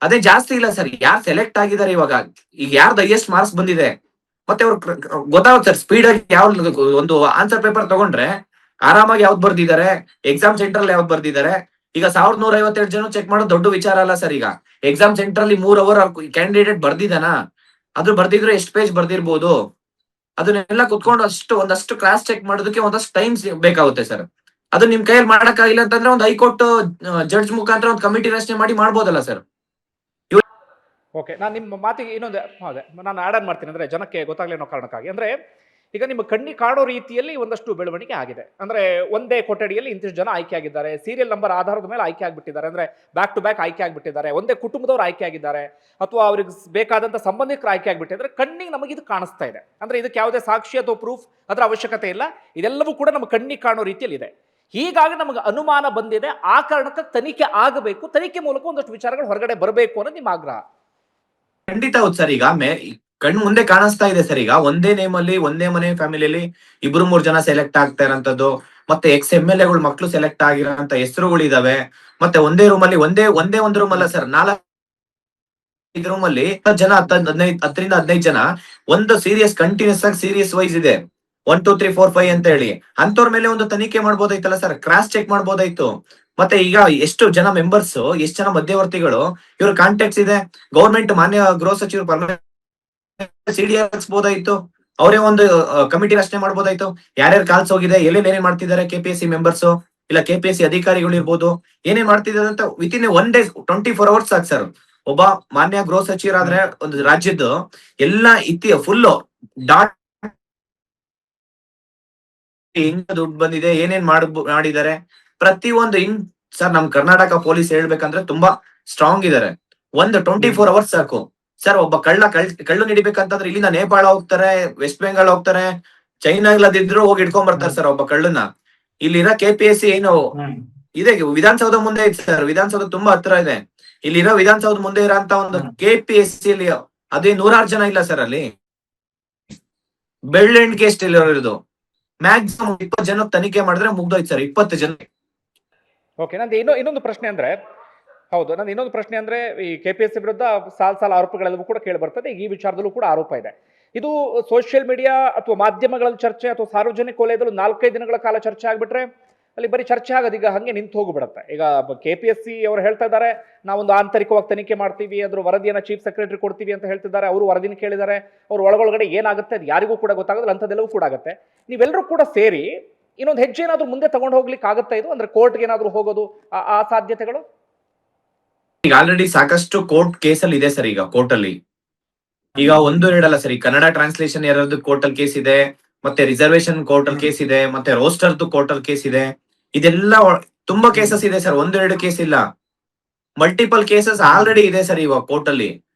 ಅದೇ ಜಾಸ್ತಿ ಇಲ್ಲ ಸರ್, ಯಾರು ಸೆಲೆಕ್ಟ್ ಆಗಿದ್ದಾರೆ ಇವಾಗ, ಈಗ ಯಾರ್ದು ಹೈಯೆಸ್ಟ್ ಮಾರ್ಕ್ಸ್ ಬಂದಿದೆ, ಮತ್ತೆ ಅವ್ರು ಗೊತ್ತಾಗುತ್ತೆ ಸರ್ ಸ್ಪೀಡ್ ಆಗಿ. ಯಾವ ಒಂದು ಆನ್ಸರ್ ಪೇಪರ್ ತಗೊಂಡ್ರೆ ಆರಾಮಾಗಿ ಯಾವ್ದು ಬರ್ದಿದ್ದಾರೆ, ಎಕ್ಸಾಮ್ ಸೆಂಟರ್ ಅಲ್ಲಿ ಯಾವ್ದು ಬರ್ದಿದ್ದಾರೆ. ಈಗ 1152 ಜನ ಚೆಕ್ ಮಾಡೋದು ದೊಡ್ಡ ವಿಚಾರ ಅಲ್ಲ ಸರ್. ಈಗ ಎಕ್ಸಾಮ್ ಸೆಂಟರ್ ಅಲ್ಲಿ 3 hour ಕ್ಯಾಂಡಿಡೇಟ್ ಬರ್ದಿದಾನ, ಅದು ಬರ್ದಿದ್ರೆ ಎಷ್ಟು ಪೇಜ್ ಬರ್ದಿರ್ಬೋದು, ಅದನ್ನೆಲ್ಲ ಕುತ್ಕೊಂಡು ಒಂದಷ್ಟು ಕ್ರಾಸ್ ಚೆಕ್ ಮಾಡೋದಕ್ಕೆ ಒಂದಷ್ಟು ಟೈಮ್ ಬೇಕಾಗುತ್ತೆ ಸರ್. ಅದು ನಿಮ್ ಕೈಯಲ್ಲಿ ಮಾಡಕ್ಕಾಗಿಲ್ಲ ಅಂತಂದ್ರೆ ಒಂದು ಹೈಕೋರ್ಟ್ ಜಡ್ಜ್ ಮುಖಾಂತರ ಒಂದು ಕಮಿಟಿ ರಚನೆ ಮಾಡಿ ಮಾಡ್ಬೋದಲ್ಲ ಸರ್. ಓಕೆ, ನಾನು ನಿಮ್ಮ ಮಾತಿಗೆ ಇನ್ನೊಂದು ಅದೇ ನಾನು ಆಡ್ ಆನ್ ಮಾಡ್ತೀನಿ, ಅಂದ್ರೆ ಜನಕ್ಕೆ ಗೊತ್ತಾಗ್ಲಿ ಅನ್ನೋ ಕಾರಣಕ್ಕಾಗಿ. ಅಂದ್ರೆ ಈಗ ನಿಮ್ಮ ಕಣ್ಣಿ ಕಾಣೋ ರೀತಿಯಲ್ಲಿ ಒಂದಷ್ಟು ಬೆಳವಣಿಗೆ ಆಗಿದೆ. ಅಂದ್ರೆ ಒಂದೇ ಕೊಠಡಿಯಲ್ಲಿ ಇಂತಿಷ್ಟು ಜನ ಆಯ್ಕೆ ಆಗಿದ್ದಾರೆ, ಸೀರಿಯಲ್ ನಂಬರ್ ಆಧಾರದ ಮೇಲೆ ಆಯ್ಕೆ ಆಗ್ಬಿಟ್ಟಿದ್ದಾರೆ, ಅಂದ್ರೆ ಬ್ಯಾಕ್ ಟು ಬ್ಯಾಕ್ ಆಯ್ಕೆ ಆಗ್ಬಿಟ್ಟಿದ್ದಾರೆ, ಒಂದೇ ಕುಟುಂಬದವ್ರು ಆಯ್ಕೆ ಆಗಿದ್ದಾರೆ, ಅಥವಾ ಅವ್ರಿಗೆ ಬೇಕಾದಂತ ಸಂಬಂಧಿಕರು ಆಯ್ಕೆ ಆಗ್ಬಿಟ್ಟಿದ್ದಾರೆ. ಕಣ್ಣಿಗೆ ನಮಗೆ ಇದು ಕಾಣಿಸ್ತಾ ಇದೆ. ಅಂದ್ರೆ ಇದಕ್ಕೆ ಯಾವುದೇ ಸಾಕ್ಷಿ ಅಥವಾ ಪ್ರೂಫ್ ಅದರ ಅವಶ್ಯಕತೆ ಇಲ್ಲ, ಇದೆಲ್ಲವೂ ಕೂಡ ನಮ್ಮ ಕಣ್ಣಿಗೆ ಕಾಣೋ ರೀತಿಯಲ್ಲಿ ಇದೆ. ಹೀಗಾಗಿ ನಮಗೆ ಅನುಮಾನ ಬಂದಿದೆ, ಆ ಕಾರಣಕ್ಕೆ ತನಿಖೆ ಆಗಬೇಕು, ತನಿಖೆ ಮೂಲಕ ಒಂದಷ್ಟು ವಿಚಾರಗಳು ಹೊರಗಡೆ ಬರಬೇಕು ಅನ್ನೋದು ನಿಮ್ಮ ಆಗ್ರಹ. ಖಂಡಿತ ಹೌದು ಸರ್. ಈಗ ಕಣ್ಣು ಮುಂದೆ ಕಾಣಿಸ್ತಾ ಇದೆ ಸರ್. ಈಗ ಒಂದೇ ನೇಮ್ ಅಲ್ಲಿ ಒಂದೇ ಮನೆ ಫ್ಯಾಮಿಲಿಯಲ್ಲಿ 2-3 ಜನ ಸೆಲೆಕ್ಟ್ ಆಗ್ತಾ ಇರೋಂಥದ್ದು, ಮತ್ತೆ ex-MLAಗಳು ಮಕ್ಕಳು ಸೆಲೆಕ್ಟ್ ಆಗಿರೋಂತ ಹೆಸರುಗಳು ಇದಾವೆ. ಮತ್ತೆ ಒಂದೇ ರೂಮ್ ಅಲ್ಲಿ ಒಂದೇ ಒಂದು ರೂಮ್ ಅಲ್ಲ ಸರ್, 4-5 ರೂಮ್ ಅಲ್ಲಿ 10-15 ಜನ ಒಂದು ಸೀರಿಯಸ್ ಕಂಟಿನ್ಯೂಸ್ ಆಗಿ ಸೀರಿಯಸ್ ವೈಸ್ ಇದೆ, 1 2 3 4 5 ಅಂತ ಹೇಳಿ. ಅಂತವ್ರ ಮೇಲೆ ಒಂದು ತನಿಖೆ ಮಾಡ್ಬೋದಾಯ್ತಲ್ಲ ಸರ್, ಕ್ರಾಸ್ ಚೆಕ್ ಮಾಡ್ಬೋದಾಯ್ತು. ಮತ್ತೆ ಈಗ ಎಷ್ಟು ಜನ ಮೆಂಬರ್ಸ್, ಎಷ್ಟು ಜನ ಮಧ್ಯವರ್ತಿಗಳು ಇವ್ರ ಕಾಂಟ್ಯಾಕ್ಟ್ಸ್ ಇದೆ, ಗೌರ್ಮೆಂಟ್ ಮಾನ್ಯ ಗೃಹ ಸಚಿವರು CD ಹಾಕ್ಸ್ಬೋದಾಯ್ತು, ಅವರೇ ಒಂದು ಕಮಿಟಿ ರಚನೆ ಮಾಡ್ಬೋದಾಯ್ತು. ಯಾರ್ಯಾರು ಕಾಲ್ಸ್ ಹೋಗಿದೆ, ಎಲ್ಲೇನ್ ಮಾಡ್ತಿದ್ದಾರೆ KPSC ಮೆಂಬರ್ಸ್, ಇಲ್ಲ KPSC ಅಧಿಕಾರಿಗಳು ಇರ್ಬೋದು, ಏನೇನ್ ಮಾಡ್ತಿದ್ದಾರೆ ಅಂತ ವಿತಿನ್ 1 ಡೇ 24 ಅವರ್ಸ್ ಸಾಕು ಸರ್. ಒಬ್ಬ ಮಾನ್ಯ ಗೃಹ ಸಚಿವರಾದ್ರೆ ಒಂದು ರಾಜ್ಯದ್ದು ಎಲ್ಲಾ ಫುಲ್ ಡಾಟ್ ಹೆಂಗ್ ದುಡ್ಡು ಬಂದಿದೆ, ಏನೇನ್ ಮಾಡಿದ್ದಾರೆ ಪ್ರತಿಯೊಂದು ಸರ್ ನಮ್ ಕರ್ನಾಟಕ ಪೊಲೀಸ್ ಹೇಳ್ಬೇಕಂದ್ರೆ ತುಂಬಾ ಸ್ಟ್ರಾಂಗ್ ಇದಾರೆ. ಒಂದು 24 ಅವರ್ಸ್ ಸಾಕು ಸರ್. ಒಬ್ಬ ಕಳ್ಳು ಹಿಡಿಬೇಕಂತಂದ್ರೆ ಇಲ್ಲಿಂದ ನೇಪಾಳ ಹೋಗ್ತಾರೆ, ವೆಸ್ಟ್ ಬೆಂಗಾಲ್ ಹೋಗ್ತಾರೆ, ಚೈನಾ ಇಲ್ಲದಿದ್ರು ಹೋಗಿ ಇಟ್ಕೊಂಡ್ ಬರ್ತಾರೆ ಸರ್ ಒಬ್ಬ ಕಳ್ಳನ್ನ. ಇಲ್ಲಿರೋ KPSC ಏನು ಇದೆ ವಿಧಾನಸೌಧ ಮುಂದೆ ಐತೆ ಸರ್. ವಿಧಾನಸೌಧ ತುಂಬಾ ಹತ್ರ ಇದೆ. ಇಲ್ಲಿರೋ ವಿಧಾನಸೌಧ ಮುಂದೆ ಇರೋಂತ ಒಂದು KPSC ಅಲ್ಲಿ ಅದೇ 100 ಜನ ಇಲ್ಲ ಸರ್. ಅಲ್ಲಿ ಬೆಳ್ಳೆಂಡ್ ಕೇಸ್ಟ್ ಇರೋದು ಮ್ಯಾಕ್ಸಿಮಮ್ 20 ಜನ ತನಿಖೆ ಮಾಡಿದ್ರೆ ಮುಗ್ದೋಯ್ತು ಸರ್. 20 ಜನ. ಓಕೆ, ನಂದು ಇನ್ನೊಂದು ಪ್ರಶ್ನೆ ಅಂದ್ರೆ, ಹೌದು, ನಂದು ಇನ್ನೊಂದು ಪ್ರಶ್ನೆ ಅಂದ್ರೆ, ಈ KPSC ವಿರುದ್ಧ ಸಾಲ ಆರೋಪಗಳೆಲ್ಲವೂ ಕೂಡ ಕೇಳಿ ಬರ್ತದೆ. ಈ ವಿಚಾರದಲ್ಲೂ ಕೂಡ ಆರೋಪ ಇದೆ. ಇದು ಸೋಷಿಯಲ್ ಮೀಡಿಯಾ ಅಥವಾ ಮಾಧ್ಯಮಗಳಲ್ಲಿ ಚರ್ಚೆ ಅಥವಾ ಸಾರ್ವಜನಿಕ ವಲಯದಲ್ಲಿ 4-5 ದಿನಗಳ ಕಾಲ ಚರ್ಚೆ ಆಗ್ಬಿಟ್ರೆ ಅಲ್ಲಿ ಬರೀ ಚರ್ಚೆ ಆಗೋದು ಈಗ ಹಂಗೆ ನಿಂತು ಹೋಗ್ಬಿಡುತ್ತೆ. ಈಗ KPSC ಅವರು ಹೇಳ್ತಾ ಇದ್ದಾರೆ, ನಾವೊಂದು ಆಂತರಿಕವಾಗಿ ತನಿಖೆ ಮಾಡ್ತೀವಿ, ಅದ್ರ ವರದಿಯನ್ನ ಚೀಫ್ ಸೆಕ್ರೆಟರಿ ಕೊಡ್ತೀವಿ ಅಂತ ಹೇಳ್ತಿದ್ದಾರೆ. ಅವರು ವರದಿನ ಕೇಳಿದ್ದಾರೆ. ಅವ್ರ ಒಳಗೊಳಗಡೆ ಏನಾಗುತ್ತೆ ಅದು ಯಾರಿಗೂ ಕೂಡ ಗೊತ್ತಾಗೋದಿಲ್ಲ, ಅಂಥದ್ದೆಲ್ಲವೂ ಕೂಡ ಆಗುತ್ತೆ. ನೀವೆಲ್ಲರೂ ಕೂಡ ಸೇರಿ ಇನ್ನೊಂದು ಹೆಜ್ಜೆ ಏನಾದ್ರು ಮುಂದೆ ತಗೊಂಡು ಹೋಗ್ಲಿಕ್ಕೆ ಆಗುತ್ತಾ? ಇದು ಅಂದ್ರೆ ಕೋರ್ಟ್ಗೆ ಏನಾದ್ರು ಹೋಗೋದು, ಆ ಸಾಧ್ಯತೆಗಳು? ಈಗ ಆಲ್ರೆಡಿ ಸಾಕಷ್ಟು ಕೋರ್ಟ್ ಕೇಸಲ್ಲಿ ಇದೆ ಸರ್. ಈಗ ಕೋರ್ಟ್ ಅಲ್ಲಿ ಈಗ 1-2 ಅಲ್ಲ ಸರ್. ಈ ಕನ್ನಡ ಟ್ರಾನ್ಸ್ಲೇಷನ್ ಯಾರಾದ್ರು ಕೋರ್ಟ್ ಅಲ್ಲಿ ಕೇಸ್ ಇದೆ, ಮತ್ತೆ ರಿಸರ್ವೇಶನ್ ಕೋರ್ಟ್ ಅಲ್ಲಿ ಕೇಸ್ ಇದೆ, ಮತ್ತೆ ರೋಸ್ಟರ್ದು ಕೋರ್ಟ್ ಅಲ್ಲಿ ಕೇಸ್ ಇದೆ. ಇದೆಲ್ಲ ತುಂಬಾ ಕೇಸಸ್ ಇದೆ ಸರ್. 1-2 ಕೇಸ್ ಇಲ್ಲ, ಮಲ್ಟಿಪಲ್ ಕೇಸಸ್ ಆಲ್ರೆಡಿ ಇದೆ ಸರ್ ಇವಾಗ ಕೋರ್ಟ್ ಅಲ್ಲಿ.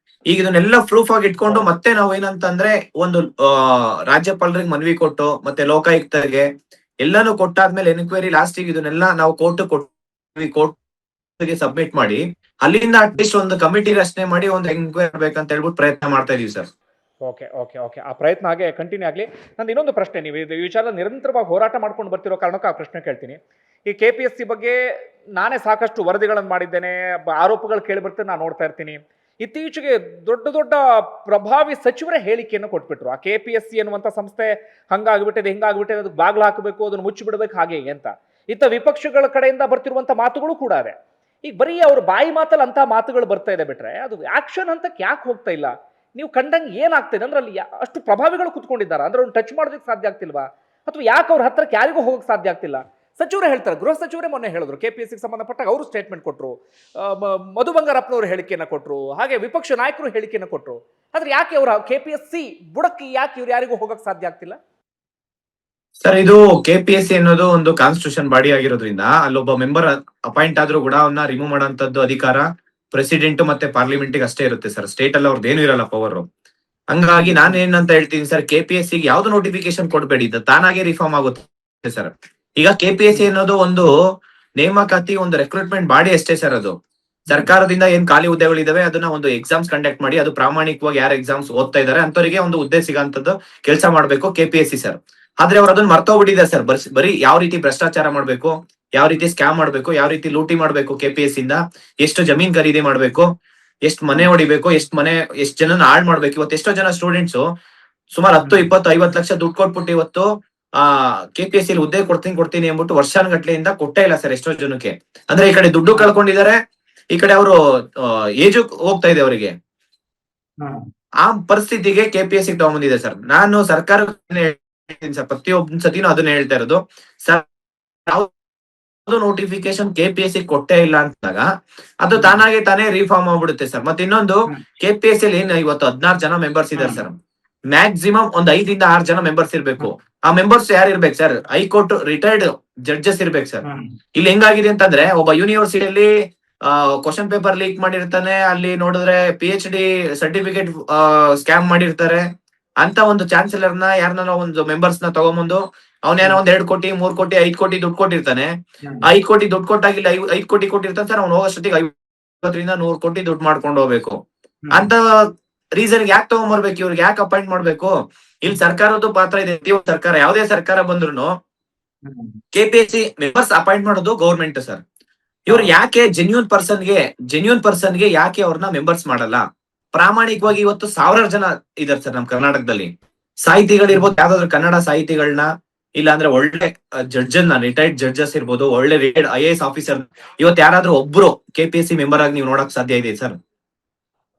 ಈಗ ಇದನ್ನೆಲ್ಲ ಪ್ರೂಫ್ ಆಗಿ ಇಟ್ಕೊಂಡು ಮತ್ತೆ ನಾವು ಏನಂತಂದ್ರೆ ಒಂದು ರಾಜ್ಯಪಾಲರಿಗೆ ಮನವಿ ಕೊಟ್ಟು ಮತ್ತೆ ಲೋಕಾಯುಕ್ತರಿಗೆ ಎಲ್ಲಾನು ಕೊಟ್ಟಾದ್ಮೇಲೆ ಎನ್ಕ್ವೈರಿ ಲಾಸ್ಟಿಗೆ ಇದನ್ನೆಲ್ಲ ನಾವು ಕೋರ್ಟ್ ಸಬ್ಮಿಟ್ ಮಾಡಿ ಅಲ್ಲಿಂದ ಅಟ್ಲೀಸ್ಟ್ ಒಂದು ಕಮಿಟಿ ರಚನೆ ಮಾಡಿ ಒಂದು ಎಂಕ್ವೈರಿ ಬೇಕಂತ ಹೇಳ್ಬಿಟ್ಟು ಪ್ರಯತ್ನ ಮಾಡ್ತಾ ಇದೀವಿ ಸರ್. ಓಕೆ ಓಕೆ ಓಕೆ, ಆ ಪ್ರಯತ್ನ ಹಾಗೆ ಕಂಟಿನ್ಯೂ ಆಗಲಿ. ನಂದು ಇನ್ನೊಂದು ಪ್ರಶ್ನೆ, ನೀವು ಈ ವಿಚಾರದ ನಿರಂತರವಾಗಿ ಹೋರಾಟ ಮಾಡ್ಕೊಂಡು ಬರ್ತಿರೋ ಕಾರಣಕ್ಕೆ ಆ ಪ್ರಶ್ನೆ ಕೇಳ್ತೀನಿ. ಈ KPSC ಬಗ್ಗೆ ನಾನೇ ಸಾಕಷ್ಟು ವರದಿಗಳನ್ನು ಮಾಡಿದ್ದೇನೆ, ಆರೋಪಗಳು ಕೇಳಿ ಬರ್ತೇನೆ, ನಾನು ನೋಡ್ತಾ ಇರ್ತೀನಿ. ಇತ್ತೀಚೆಗೆ ದೊಡ್ಡ ದೊಡ್ಡ ಪ್ರಭಾವಿ ಸಚಿವರೇ ಹೇಳಿಕೆಯನ್ನು ಕೊಟ್ಬಿಟ್ರು. ಆ KPSC ಅನ್ನುವಂಥ ಸಂಸ್ಥೆ ಹಂಗಾಗ್ಬಿಟ್ಟಿದೆ, ಹಿಂಗಾಗ್ಬಿಟ್ಟಿದೆ, ಅದಕ್ಕೆ ಬಾಗ್ಲು ಹಾಕಬೇಕು, ಅದನ್ನು ಮುಚ್ಚಿಬಿಡ್ಬೇಕು, ಹಾಗೆ ಅಂತ ಇತ್ತ ವಿಪಕ್ಷಗಳ ಕಡೆಯಿಂದ ಬರ್ತಿರುವಂಥ ಮಾತುಗಳು ಕೂಡ ಇದೆ. ಈಗ ಬರೀ ಅವ್ರ ಬಾಯಿ ಮಾತಲ್ಲಿ ಅಂತ ಮಾತುಗಳು ಬರ್ತಾ ಇದೆ ಬಿಟ್ರೆ ಅದು ಆಕ್ಷನ್ ಅಂತ ಯಾಕೆ ಹೋಗ್ತಾ ಇಲ್ಲ? ನೀವು ಕಂಡಂಗೆ ಏನಾಗ್ತಿದೆ ಅಂದ್ರೆ ಅಲ್ಲಿ ಅಷ್ಟು ಪ್ರಭಾವಿಗಳು ಕುತ್ಕೊಂಡಿದ್ದಾರೆ ಅಂದ್ರೆ ಅವ್ನು ಟಚ್ ಮಾಡೋದಕ್ಕೆ ಸಾಧ್ಯ ಆಗ್ತಿಲ್ವಾ? ಅಥವಾ ಯಾಕೆ ಅವ್ರ ಹತ್ರಕ್ಕೆ ಯಾರಿಗೂ ಹೋಗಕ್ಕೆ ಸಾಧ್ಯ ಆಗ್ತಿಲ್ಲ? ಸಚಿವರೇ ಹೇಳ್ತಾರೆ, ಗೃಹ ಸಚಿವರೇ ಮೊನ್ನೆ ಹೇಳಿದ್ರು, KPSC ಸಂಬಂಧಪಟ್ಟಾಗ ಅವರು ಸ್ಟೇಟ್ಮೆಂಟ್ ಕೊಟ್ಟರು, ಮಧು ಬಂಗಾರಪ್ಪನವರು ಹೇಳಿಕೆಯನ್ನು ಕೊಟ್ಟರು, ಹಾಗೆ ವಿಪಕ್ಷ ನಾಯಕರು ಹೇಳಿಕೆಯನ್ನು ಕೊಟ್ಟರು. ಆದ್ರೆ ಯಾಕೆ ಅವರ KPSC ಬುಡಕ್ಕೆ ಯಾಕೆ ಇವ್ರು ಯಾರಿಗೂ ಹೋಗಕ್ಕೆ ಸಾಧ್ಯ ಆಗ್ತಿಲ್ಲ? ಸರ್ ಇದು KPSC ಅನ್ನೋದು ಒಂದು ಕಾನ್ಸ್ಟಿಟ್ಯೂಷನ್ ಬಾಡಿ ಆಗಿರೋದ್ರಿಂದ ಅಲ್ಲೊಬ್ಬ ಮೆಂಬರ್ ಅಪಾಯಿಂಟ್ ಆದ್ರೂ ಕೂಡ ಅವನ್ನ ರಿಮೂವ್ ಮಾಡೋಂಥದ್ದು ಅಧಿಕಾರ ಪ್ರೆಸಿಡೆಂಟ್ ಮತ್ತೆ ಪಾರ್ಲಿಮೆಂಟ್ ಅಷ್ಟೇ ಇರುತ್ತೆ ಸರ್. ಸ್ಟೇಟ್ ಅಲ್ಲಿ ಅವ್ರದ್ದು ಏನು ಇರಲ್ಲ ಪವರ್. ಹಂಗಾಗಿ ನಾನು ಏನಂತ ಹೇಳ್ತೀನಿ ಸರ್, KPSC ಯಾವ್ದು ನೋಟಿಫಿಕೇಶನ್ ಕೊಡ್ಬೇಡಿ, ತಾನಾಗೆ ರಿಫಾರ್ಮ್ ಆಗುತ್ತೆ ಸರ್. ಈಗ KPSC ಅನ್ನೋದು ಒಂದು ನೇಮಕಾತಿ, ಒಂದು ರೆಕ್ರೂಟ್ಮೆಂಟ್ ಬಾಡಿ ಅಷ್ಟೇ ಸರ್. ಅದು ಸರ್ಕಾರದಿಂದ ಏನ್ ಖಾಲಿ ಹುದ್ದೆಗಳಿದಾವೆ ಅದನ್ನ ಒಂದು ಎಕ್ಸಾಮ್ಸ್ ಕಂಡಕ್ಟ್ ಮಾಡಿ ಅದು ಪ್ರಾಮಾಣಿಕವಾಗಿ ಯಾರು ಎಕ್ಸಾಮ್ಸ್ ಓದ್ತಾ ಇದಾರೆ ಅಂತವರಿಗೆ ಒಂದು ಹುದ್ದೆ ಸಿಗಂತದ್ದು ಕೆಲಸ ಮಾಡ್ಬೇಕು KPSC ಸರ್. ಆದ್ರೆ ಅವ್ರು ಅದನ್ನ ಮರ್ತೋಗ್ಬಿಟ್ಟಿದೆ ಸರ್. ಬರೀ ಯಾವ ರೀತಿ ಭ್ರಷ್ಟಾಚಾರ ಮಾಡ್ಬೇಕು, ಯಾವ ರೀತಿ ಸ್ಕ್ಯಾಮ್ ಮಾಡ್ಬೇಕು, ಯಾವ ರೀತಿ ಲೂಟಿ ಮಾಡ್ಬೇಕು, KPSC ಇಂದ ಎಷ್ಟು ಜಮೀನ್ ಖರೀದಿ ಮಾಡ್ಬೇಕು, ಎಷ್ಟು ಮನೆ ಹೊಡಿಬೇಕು, ಎಷ್ಟು ಜನನ ಹಾಳ್ ಮಾಡ್ಬೇಕು. ಇವತ್ತು ಎಷ್ಟೋ ಜನ ಸ್ಟೂಡೆಂಟ್ಸ್ ಸುಮಾರು 10, 20, 50 ಲಕ್ಷ ದುಡ್ಡು ಕೊಟ್ಬಿಟ್ಟು ಇವತ್ತು KPSC ಹುದ್ದೆ ಕೊಡ್ತೀನಿ ಅಂದ್ಬಿಟ್ಟು ವರ್ಷಾನುಗಟ್ಲೆಯಿಂದ ಕೊಟ್ಟೇ ಇಲ್ಲ ಸರ್ ಎಷ್ಟೋ ಜನಕ್ಕೆ. ಅಂದ್ರೆ ಈ ಕಡೆ ದುಡ್ಡು ಕಳ್ಕೊಂಡಿದ್ದಾರೆ, ಈ ಕಡೆ ಅವರು ಏಜು ಹೋಗ್ತಾ ಇದೆ ಅವರಿಗೆ. ಆ ಪರಿಸ್ಥಿತಿಗೆ KPSC ತಗೊಂಡ್ಬಂದಿದೆ ಸರ್. ನಾನು ಸರ್ಕಾರ ಸರ್ ಪ್ರತಿಯೊಬ್ಬ ಸತಿನೂ ಅದನ್ನ ಹೇಳ್ತಾ ಇರೋದು ಸರ್, ಯಾವ್ದು ನೋಟಿಫಿಕೇಶನ್ KPSC ಕೊಟ್ಟೇ ಇಲ್ಲ ಅಂತಾಗ ಅದು ತಾನೇ ರಿಫಾರ್ಮ್ ಆಗ್ಬಿಡುತ್ತೆ ಸರ್. ಮತ್ತೆ ಇನ್ನೊಂದು KPSC ಅಲ್ಲಿ ಇವತ್ತು 16 ಜನ ಮೆಂಬರ್ಸ್ ಇದಾರೆ ಸರ್. ಮ್ಯಾಕ್ಸಿಮಮ್ ಒಂದು 5 ಇಂದ 6 ಜನ ಮೆಂಬರ್ಸ್ ಇರ್ಬೇಕು. ಆ ಮೆಂಬರ್ಸ್ ಯಾರು ಇರ್ಬೇಕು ಸರ್? ಹೈಕೋರ್ಟ್ ರಿಟೈರ್ಡ್ ಜಡ್ಜಸ್ ಇರ್ಬೇಕು ಸರ್. ಇಲ್ಲಿ ಹೆಂಗಾಗಿದೆ ಅಂತಂದ್ರೆ ಒಬ್ಬ ಯೂನಿವರ್ಸಿಟಿಯಲ್ಲಿ ಕ್ವಶನ್ ಪೇಪರ್ ಲೀಕ್ ಮಾಡಿರ್ತಾನೆ, ಅಲ್ಲಿ ನೋಡಿದ್ರೆ PhD ಸರ್ಟಿಫಿಕೇಟ್ ಸ್ಕ್ಯಾಮ್ ಮಾಡಿರ್ತಾರೆ ಅಂತ ಒಂದು ಚಾನ್ಸಲರ್ ನ ಯಾರನ್ನ ಒಂದು ಮೆಂಬರ್ಸ್ ನ ತಗೊಂಬಂದು ಅವನೇನೋ 2 ಕೋಟಿ 3 ಕೋಟಿ 5 ಕೋಟಿ ದುಡ್ಡು ಕೊಟ್ಟಿರ್ತಾನೆ. 5 ಕೋಟಿ ದುಡ್ಡು ಕೊಟ್ಟಾಗಿಲ್ಲ, 5 ಕೋಟಿ ಕೊಟ್ಟಿರ್ತಾನೆ ಸರ್. ಅವ್ನು ಹೋಗೋಷ್ಟೊತ್ತಿಗೆ 50ರಿಂದ 100 ಕೋಟಿ ದುಡ್ಡು ಮಾಡ್ಕೊಂಡು ಹೋಗ್ಬೇಕು ಅಂತ ರೀಸನ್ ಯಾಕೆ ತಗೊಂಡ್ಬರ್ಬೇಕು? ಇವ್ರಿಗೆ ಯಾಕೆ ಅಪಾಯಿಂಟ್ ಮಾಡ್ಬೇಕು? ಇಲ್ಲಿ ಸರ್ಕಾರದ್ದು ಪಾತ್ರ ಇದೆ. ಸರ್ಕಾರ ಯಾವುದೇ ಸರ್ಕಾರ ಬಂದ್ರು KPSC ಮೆಂಬರ್ಸ್ ಅಪಾಯಿಂಟ್ ಮಾಡೋದು ಗೌರ್ಮೆಂಟ್ ಸರ್. ಇವ್ರು ಯಾಕೆ ಜೆನ್ಯೂನ್ ಪರ್ಸನ್ಗೆ ಯಾಕೆ ಅವ್ರನ್ನ ಮೆಂಬರ್ಸ್ ಮಾಡಲ್ಲ? ಪ್ರಾಮಾಣಿಕವಾಗಿ ಇವತ್ತು 1000 ಜನ ಇದಾರೆ ಸರ್ ನಮ್ಮ ಕರ್ನಾಟಕದಲ್ಲಿ. ಸಾಹಿತಿಗಳಿರ್ಬೋದು, ಯಾವ್ದಾದ್ರು ಕನ್ನಡ ಸಾಹಿತಿಗಳನ್ನ, ಇಲ್ಲ ಅಂದ್ರೆ ಒಳ್ಳೆ ಜಡ್ಜನ್ನ, ರಿಟೈರ್ಡ್ ಜಡ್ಜಸ್ ಇರ್ಬೋದು, ಒಳ್ಳೆ ರಿಟೈರ್ಡ್ IAS ಆಫೀಸರ್, ಇವತ್ತು ಯಾರಾದ್ರೂ ಒಬ್ರು KPSC ಮೆಂಬರ್ ಆಗಿ ನೀವು ನೋಡಕ್ ಸಾಧ್ಯ ಇದೆ ಸರ್?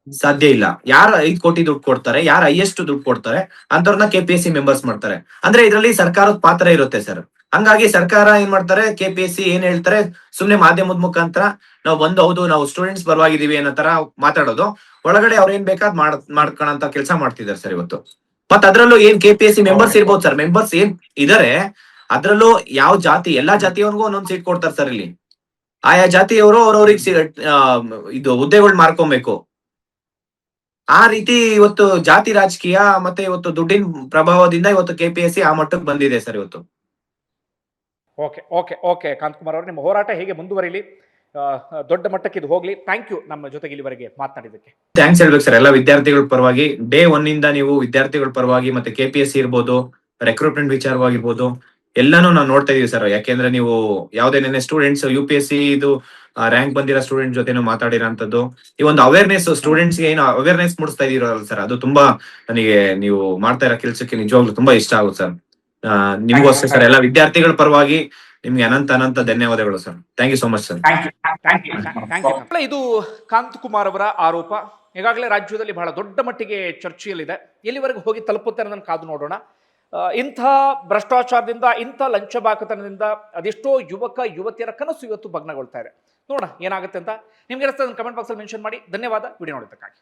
ಸಾಧ್ಯ ಇಲ್ಲ. ಯಾರು 5 ಕೋಟಿ ದುಡ್ಡು ಕೊಡ್ತಾರೆ, ಯಾರು ಹೈಯೆಸ್ಟ್ ದುಡ್ಡು ಕೊಡ್ತಾರೆ ಅಂತವ್ರನ್ನ KPSC ಮೆಂಬರ್ಸ್ ಮಾಡ್ತಾರೆ. ಅಂದ್ರೆ ಇದರಲ್ಲಿ ಸರ್ಕಾರದ ಪಾತ್ರ ಇರುತ್ತೆ ಸರ್. ಹಂಗಾಗಿ ಸರ್ಕಾರ ಏನ್ ಮಾಡ್ತಾರೆ, KPSC ಏನ್ ಹೇಳ್ತಾರೆ ಸುಮ್ನೆ ಮಾಧ್ಯಮದ ಮುಖಾಂತರ ನಾವು ಬಂದು ಹೌದು ನಾವು ಸ್ಟೂಡೆಂಟ್ಸ್ ಪರವಾಗಿದೀವಿ ಅನ್ನೋ ತರ ಮಾತಾಡೋದು, ಒಳಗಡೆ ಅವ್ರ ಏನ್ ಬೇಕಾದ್ ಮಾಡ್ಕೊಳಂತ ಕೆಲಸ ಮಾಡ್ತಿದ್ದಾರೆ ಸರ್ ಇವತ್ತು. ಮತ್ ಅದ್ರಲ್ಲೂ ಏನ್ KPSC ಮೆಂಬರ್ಸ್ ಇರ್ಬೋದು ಸರ್, ಮೆಂಬರ್ಸ್ ಏನ್ ಇದಾರೆ ಅದ್ರಲ್ಲೂ ಯಾವ ಜಾತಿ, ಎಲ್ಲಾ ಜಾತಿಯವರಿಗೂ ಒಂದೊಂದ್ ಸೀಟ್ ಕೊಡ್ತಾರೆ ಸರ್ ಇಲ್ಲಿ. ಆಯಾ ಜಾತಿಯವರು ಅವ್ರವ್ರಿಗೆ ಇದು ಹುದ್ದೆಗಳು ಮಾರ್ಕೊಬೇಕು. ಆ ರೀತಿ ಇವತ್ತು ಜಾತಿ ರಾಜಕೀಯ ಮತ್ತೆ ಇವತ್ತು ದುಡ್ಡಿನ ಪ್ರಭಾವದಿಂದ ಇವತ್ತು KPSC ಆ ಮಟ್ಟಕ್ಕೆ ಬಂದಿದೆ ಸರ್ ಇವತ್ತು. ಓಕೆ ಓಕೆ ಓಕೆ ಕಾಂತಕುಮಾರ್ ಅವರು, ನಿಮ್ಮ ಹೋರಾಟ ಹೇಗೆ ಮುಂದುವರಿಲಿ, ದೊಡ್ಡ ಮಟ್ಟಕ್ಕೆ ಇದು ಹೋಗ್ಲಿ. ಥ್ಯಾಂಕ್ ಯು ನಮ್ಮ ಜೊತೆಗೆ ಇಲ್ಲಿವರೆಗೆ ಮಾತನಾಡಿದ್ದಕ್ಕೆ. ಥ್ಯಾಂಕ್ಸ್ ಹೇಳ್ಬೇಕು ಸರ್ ಎಲ್ಲ ವಿದ್ಯಾರ್ಥಿಗಳ ಪರವಾಗಿ. ಡೇ 1 ಇಂದ ನೀವು ವಿದ್ಯಾರ್ಥಿಗಳ ಪರವಾಗಿ ಮತ್ತೆ KPSC ಇರ್ಬೋದು, ರೆಕ್ರೂಟ್ಮೆಂಟ್ ವಿಚಾರವಾಗಿರ್ಬೋದು ಎಲ್ಲಾನು ನಾವು ನೋಡ್ತಾ ಇದೀವಿ ಸರ್. ಯಾಕೆಂದ್ರೆ ನೀವು ಯಾವ್ದೇ ನೆನೆ ಸ್ಟೂಡೆಂಟ್ಸ್ UPSC ಇದು ರ್ಯಾಂಕ್ ಬಂದಿರೋ ಸ್ಟೂಡೆಂಟ್ ಜೊತೆನೂ ಮಾತಾಡಿರೋಂಥದ್ದು, ಈ ಒಂದು ಅವೇರ್ನೆಸ್ ಸ್ಟೂಡೆಂಟ್ಸ್ ಗೆ ಏನು ಅವೇರ್ನೆಸ್ ಮೂಡಿಸ್ತಾ ಇದೀರಲ್ಲ ಸರ್, ಅದು ತುಂಬಾ ನನಗೆ ನೀವು ಮಾಡ್ತಾ ಇರೋ ಕೆಲಸಕ್ಕೆ ನಿಜವಾಗ್ಲೂ ತುಂಬಾ ಇಷ್ಟ ಆಗುತ್ತೆ ಸರ್. ನಿಮಗೂ ಅಷ್ಟೇ ಸರ್, ಎಲ್ಲ ವಿದ್ಯಾರ್ಥಿಗಳ ಪರವಾಗಿ ನಿಮ್ಗೆ ಅನಂತ ಅನಂತ ಧನ್ಯವಾದಗಳು sir. Thank you so much sir. Thank you. ಇದು ಕಾಂತಕುಮಾರ್ ಅವರ ಆರೋಪ ಈಗಾಗಲೇ ರಾಜ್ಯದಲ್ಲಿ ಬಹಳ ದೊಡ್ಡ ಮಟ್ಟಿಗೆ ಚರ್ಚೆಯಲ್ಲಿದೆ. ಎಲ್ಲಿವರೆಗೂ ಹೋಗಿ ತಲುಪುತ್ತೆ ಅನ್ನೋದನ್ನು ಕಾದು ನೋಡೋಣ. ಇಂಥ ಭ್ರಷ್ಟಾಚಾರದಿಂದ, ಇಂಥ ಲಂಚಬಾಕತನದಿಂದ ಅದೆಷ್ಟೋ ಯುವಕ ಯುವತಿಯರ ಕನಸು ಇವತ್ತು ಭಗ್ನಗೊಳ್ತಾ ಇದೆ. ನೋಡೋಣ ಏನಾಗುತ್ತೆ ಅಂತ. ನಿಮ್ಗೆ ಕಮೆಂಟ್ ಬಾಕ್ಸಲ್ಲಿ ಮೆನ್ಷನ್ ಮಾಡಿ. ಧನ್ಯವಾದ ವಿಡಿಯೋ ನೋಡಿದ್ದಕ್ಕಾಗಿ.